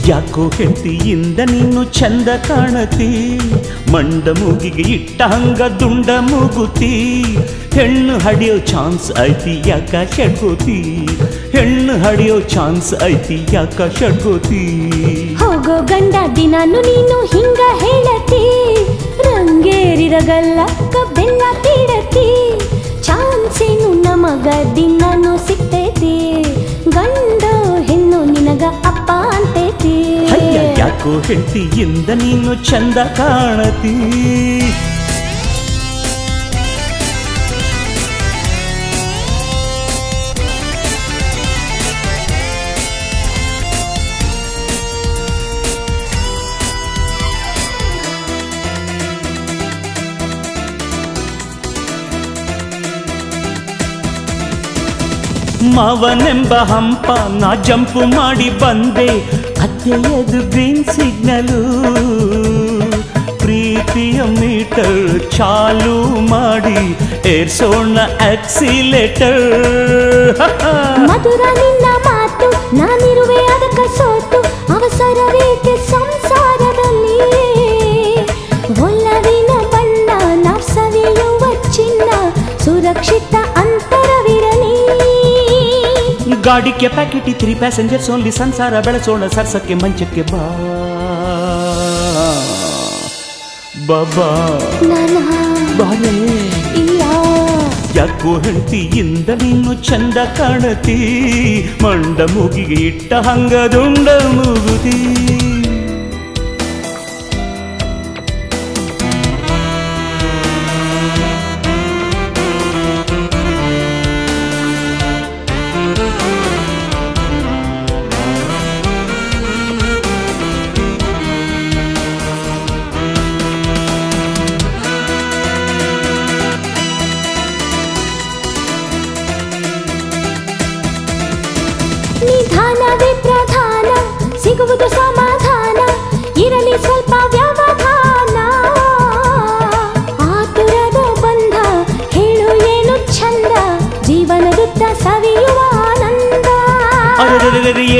ಯಾಕೋ ಹೆಂಡತಿಯಿಂದ ನೀನು ಚಂದ ಕಾಣತಿ, ಮಂಡ ಮೂಗಿಗೆ ಇಟ್ಟ ಹಂಗ ದುಂಡ ಮೂಗುತಿ, ಹೆಣ್ಣು ಹಡಿಯೋ ಚಾನ್ಸ್ ಐತಿ ಯಾಕ ಶಡ್ಗೋತಿ, ಹೆಣ್ಣು ಹಡಿಯೋ ಚಾನ್ಸ್ ಐತಿ ಯಾಕ ಶಡ್ಗೋತಿ. ಹೋಗೋ ಗಂಡ ದಿನಾನು ನೀನು ಹಿಂಗ ಹೇಳತಿ, ರಂಗೇರಿರಗಲ್ಲ ಬೆಲ್ಲ ತೀಡತಿ, ಚಾನ್ಸೇನು ನಮಗ ದಿನಾನು ಸಿಗ್ತೈತಿ, ಗಂಡ ಹೆಣ್ಣು ನಿನಗ ಅಪ್ಪ ಅಂತೈತಿ. ಯಾಕೋ ಹೆಂಡತಿಯಿಂದ ನೀನು ಚಂದ ಕಾಣತಿ. ಮಾವನೆಂಬ ಹಂಪ ನಾ ಜಂಪು ಮಾಡಿ ಬಂದೆ, ಅತ್ತೆಯದು ಗ್ರೀನ್ ಸಿಗ್ನಲು, ಪ್ರೀತಿಯ ಮೀಟರ್ ಚಾಲು ಮಾಡಿ ಏರ್ಸೋಣ ಆಕ್ಸಿಲೇಟರ್. ಮಧುರ ನಿನ್ನ ಮಾತು ನಾನಿರುವೆ ಅದಕ್ಕ ಸೋತು, ಅವಸರವೇಕೆ ಸಂಸಾರದಲ್ಲಿ, ಒಲ್ಲವಿನ ಬಣ್ಣ ನಾವ್ ಸವಿಯುವ ಚಿನ್ನ, ಸುರಕ್ಷಿತ ಅಂತರವಿರಲಿ. ಗಾಡಿ ಕೆಪಾಸಿಟಿ 3 ಪ್ಯಾಸೆಂಜರ್ಸ್ ಓನ್ಲಿ, ಸಂಸಾರ ಬೆಳೆಸೋಣ ಸರ್ಸಕ್ಕೆ ಮಂಚಕ್ಕೆ ಬಾ ಬಾಬಾ ಬಾರೇ. ಯಾಕೋ ಹೆಂಡತಿಯಿಂದ ನೀನು ಚಂದ ಕಾಣತಿ, ಮಂಡ ಮೂಗಿಗೆ ಇಟ್ಟ ಹಂಗ ದುಂಡ ಮೂಗುತಿ. ನಿಧಾನವೇ ಪ್ರಧಾನ, ಸಿಗುವುದು ಸಮಾಧಾನ, ಇರಲಿ ಸ್ವಲ್ಪ ವ್ಯವಧಾನ, ಆತುರದ ಬಂಧ ಹೇಳು ಏನು ಚಂದ, ಜೀವನದುದ್ದ ಸವಿಯುವ ಆನಂದ.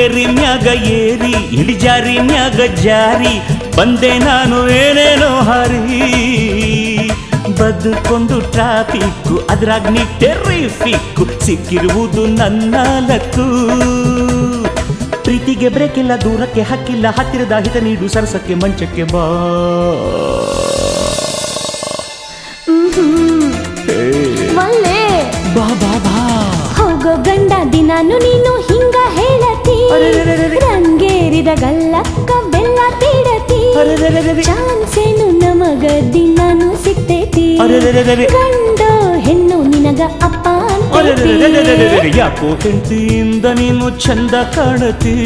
ಏರಿ ಮ್ಯಾಗ ಏರಿ ಇಳಿಜಾರಿ ಮ್ಯಾಗ ಜಾರಿ ಬಂದೆ ನಾನು ಏನೇನೋ ಹಾರಿ, ಬದುಕೊಂಡು ಟ್ರಾಫಿಕ್ಕು ಅದ್ರಾಗ್ನಿ ಟೆರ್ರಿಫಿಕ್ಕು, ಸಿಕ್ಕಿರುವುದು ನನ್ನ ಲಕ್ಕು. ಪ್ರೀತಿಗೆ ಬ್ರೇಕ್ ಇಲ್ಲ, ದೂರಕ್ಕೆ ಹಕ್ಕಿಲ್ಲ, ಹತ್ತಿರದ ಹಿತ ನೀಡು ಸರಸಕ್ಕೆ ಮಂಚಕ್ಕೆ ಬಾ. ಬಾ ಬಾ ಬಾ. ಹೋಗೋ ಗಂಡ ದಿನಾನು ನೀನು ಹಿಂಗ ಹೇಳತಿ, ರಂಗೇರಿದ ಗಲ್ಲಕ್ಕ ಬೆಲ್ಲ ತೀಡತಿ, ಚಾನ್ಸೇನು ನಮಗ ದಿನಾನು ಸಿಗ್ತೈತಿ, ಗಂಡ ಹೆಣ್ಣು ನಿನಗ ಅಪ್ಪ ಅಂತೈತಿ. ಯಾಕೋ ಹೆಂಡತಿಯಿಂದ ನೀನು ಚಂದ ಕಾಣತಿ,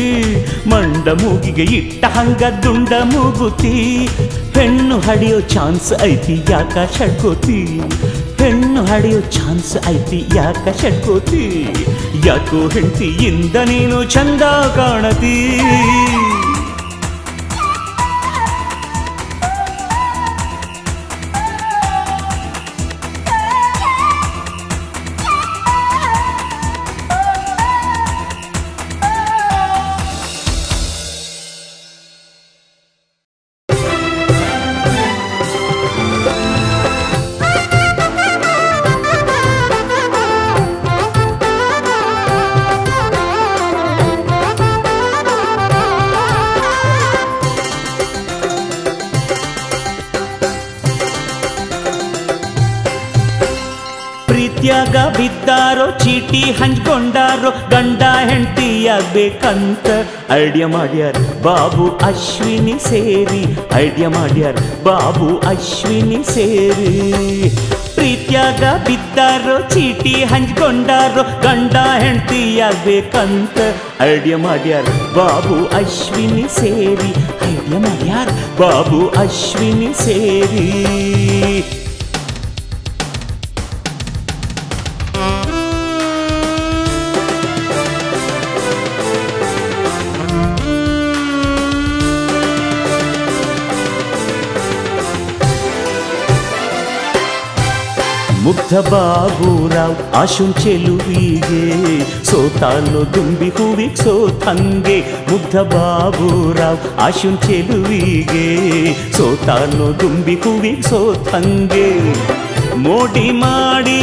ಮಂಡ ಮೂಗಿಗೆ ಇಟ್ಟ ಹಂಗ ದುಂಡ ಮೂಗುತಿ, ಹೆಣ್ಣು ಹಡಿಯೋ ಚಾನ್ಸ್ ಐತಿ ಯಾಕ ಶಡ್ಕೋತಿ, ಹೆಣ್ಣು ಹಡಿಯೋ ಚಾನ್ಸ್ ಐತಿ ಯಾಕ ಶಡ್ಕೋತಿ. ಯಾಕೋ ಹೆಂಡತಿಯಿಂದ ನೀನು ಚಂದ ಕಾಣತಿ. ಪ್ರೀತ್ಯಾಗ ಬಿದ್ದಾರೋ ಚೀಟಿ ಹಂಚ್ಕೊಂಡಾರೋ, ಗಂಡ ಹೆಂಡತಿಯಾಗಬೇಕಂತ ಐಡಿಯಾ ಮಾಡ್ಯಾರ ಬಾಬು ಅಶ್ವಿನಿ ಸೇರಿ, ಐಡಿಯಾ ಮಾಡ್ಯಾರ ಬಾಬು ಅಶ್ವಿನಿ ಸೇರಿ. ಪ್ರೀತ್ಯಾಗ ಬಿದ್ದಾರೋ ಚೀಟಿ ಹಂಚ್ಕೊಂಡಾರೋ, ಗಂಡ ಹೆಂಡತಿಯಾಗಬೇಕಂತ ಐಡಿಯಾ ಮಾಡ್ಯಾರ ಬಾಬು ಅಶ್ವಿನಿ ಸೇರಿ, ಐಡಿಯಾ ಮಾಡ್ಯಾರ ಬಾಬು ಅಶ್ವಿನಿ ಸೇರಿ. ಮುಗ್ಧ ಬಾಬುರಾವ್ ಆಶುನ್ ಚೆಲುವಿಗೆ ಸೋತಾಲು ದುಂಬಿ ಹೂವಿಗೆ ಸೋತಂಗೆ ಮುಗ್ಧ ಬಾಬುರಾವ್ ಆಶುನ್ ಚೆಲುವಿಗೆ ಸೋತಾಲು ದುಂಬಿ ಹೂವಿಗೆ ಸೋತಂಗೆ ಮೋಡಿ ಮಾಡಿ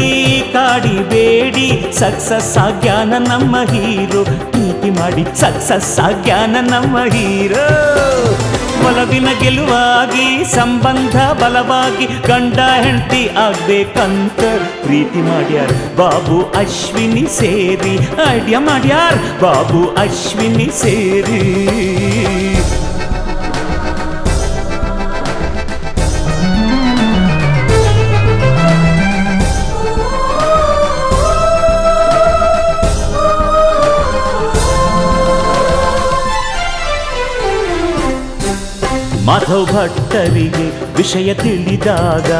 ಕಾಡಿಬೇಡಿ ಸಕ್ಸಸ್ ಆಗ್ಯಾನ ನಮ್ಮ ಹೀರೋ ಪ್ರೀತಿ ಮಾಡಿ ಸಕ್ಸಸ್ ಆಗ್ಯಾನ ನಮ್ಮ ಹೀರೋ ಒಲವಿನ ಗೆಲುವಾಗಿ ಸಂಬಂಧ ಬಲವಾಗಿ ಗಂಡ ಹೆಂಡತಿ ಆಗ್ಬೇಕಂತ ಪ್ರೀತಿ ಮಾಡ್ಯಾರ ಬಾಬು ಅಶ್ವಿನಿ ಸೇರಿ ಐಡಿಯಾ ಮಾಡ್ಯಾರ ಬಾಬು ಅಶ್ವಿನಿ ಸೇರಿ ಮಾಧವ್ ಭಟ್ಟರಿಗೆ ವಿಷಯ ತಿಳಿದಾಗ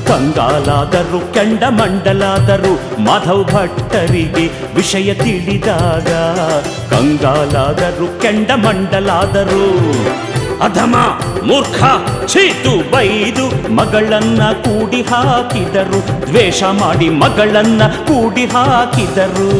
ಕಂಗಾಲಾದರು ಕೆಂಡಮಂಡಲಾದರು ಮಾಧವ್ ಭಟ್ಟರಿಗೆ ವಿಷಯ ತಿಳಿದಾಗ ಕಂಗಾಲಾದರು ಕೆಂಡಮಂಡಲಾದರು ಅಧಮ ಮೂರ್ಖ ಚೀತು ಬೈದು ಮಗಳನ್ನ ಕೂಡಿ ಹಾಕಿದರು ದ್ವೇಷ ಮಾಡಿ ಮಗಳನ್ನ ಕೂಡಿ ಹಾಕಿದರು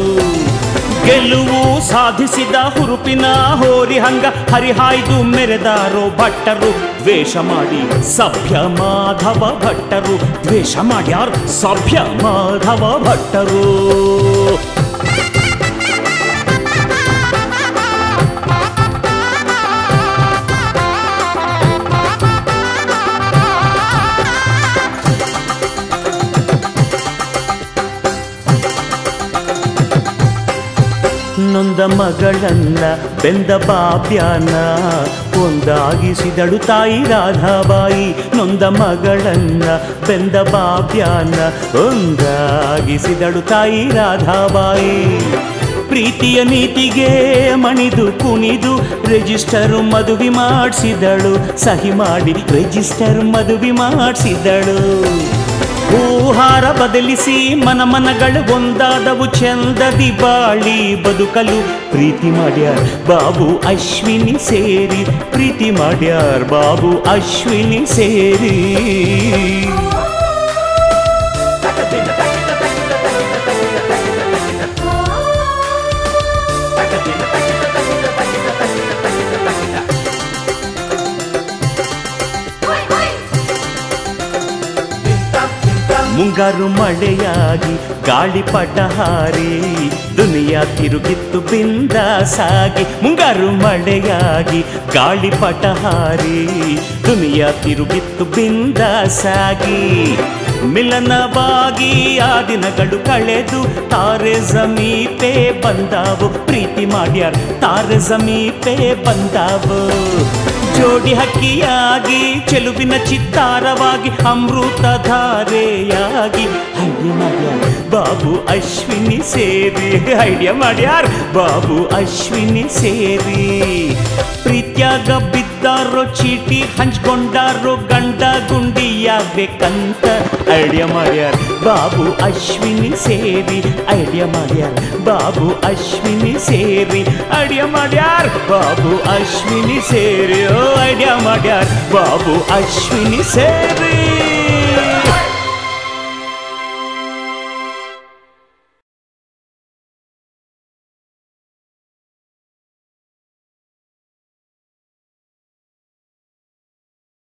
ಗೆಲುವು ಸಾಧಿಸಿದ ಹುರುಪಿನ ಹೋರಿ ಹಂಗ ಹರಿಹಾಯ್ದು ಮೆರೆದಾರೋ ಭಟ್ಟರು ದ್ವೇಷ ಮಾಡಿ ಸಭ್ಯ ಮಾಧವ ಭಟ್ಟರು ದ್ವೇಷ ಮಾಡ್ಯಾರ ಸಭ್ಯ ಮಾಧವ ಭಟ್ಟರು ನೊಂದ ಮಗಳನ್ನ ಬೆಂದ ಬಾಬ್ಯಾನ ಒಂದಾಗಿಸಿದಳು ತಾಯಿ ರಾಧಾಬಾಯಿ ನೊಂದ ಮಗಳನ್ನ ಬೆಂದ ಬಾಬ್ಯಾನ ಒಂದಾಗಿಸಿದಳು ತಾಯಿ ರಾಧಾಬಾಯಿ ಪ್ರೀತಿಯ ನೀತಿಗೆ ಮಣಿದು ಕುಣಿದು ರಿಜಿಸ್ಟರ್ ಮದುವೆ ಮಾಡಿಸಿದಳು ಸಹಿ ಮಾಡಿ ರಿಜಿಸ್ಟರ್ ಮದುವೆ ಮಾಡಿಸಿದಳು ಹೂಹಾರ ಬದಲಿಸಿ ಮನಗಳು ಒಂದಾದವು ಚಂದದಿ ಬಾಳಿ ಬದುಕಲು ಪ್ರೀತಿ ಮಾಡ್ಯಾರ ಬಾಬು ಅಶ್ವಿನಿ ಸೇರಿ ಪ್ರೀತಿ ಮಾಡ್ಯಾರ ಬಾಬು ಅಶ್ವಿನಿ ಸೇರಿ ಮುಂಗಾರು ಮಳೆಯಾಗಿ ಗಾಳಿಪಟ ಹಾರಿ ದುನಿಯಾ ತಿರುಗಿತ್ತು ಬಿಂದಾಸಾಗಿ ಮುಂಗಾರು ಮಳೆಯಾಗಿ ಗಾಳಿಪಟ ಹಾರಿ ದುನಿಯಾ ತಿರುಗಿತ್ತು ಬಿಂದಾಸಾಗಿ ಮಿಲನವಾಗಿ ಆ ದಿನಗಳು ಕಳೆದು ತಾರೆ ಸಮೀಪೆ ಬಂದಾವು ಪ್ರೀತಿ ಮಾಡ್ಯಾರ ತಾರೆ ಸಮೀಪೆ ಬಂದಾವು ಜೋಡಿ ಹಕ್ಕಿಯಾಗಿ ಚೆಲುವಿನ ಚಿತ್ತಾರವಾಗಿ ಅಮೃತ ಧಾರೆಯಾಗಿ ಐಡಿಯಾ ಮಾಡ್ಯಾರ ಬಾಬು ಅಶ್ವಿನಿ ಸೇರಿ ಐಡಿಯಾ ಮಾಡ್ಯಾರ ಬಾಬು ಅಶ್ವಿನಿ ಸೇರಿ ಪ್ರೀತ್ಯಾಗ ಬಿದ್ದಾರೋ ಚೀಟಿ ಹಂಚ್ಕೊಂಡಾರೋ ಗಂಡ ಗುಂಡಿಯಾಗಬೇಕಂತ ಐಡಿಯಾ ಮಾಡ್ಯಾರ ಬಾಬು ಅಶ್ವಿನಿ ಸೇರಿ ಐಡಿಯಾ ಮಾಡ್ಯಾರ ಬಾಬು ಅಶ್ವಿನಿ ಸೇರಿ ಐಡಿಯಾ ಮಾಡ್ಯಾರ ಬಾಬು ಅಶ್ವಿನಿ ಸೇರಿ ಐಡಿಯಾ ಮಾಡ್ಯಾರ ಬಾಬು ಅಶ್ವಿನಿ ಸೇರಿ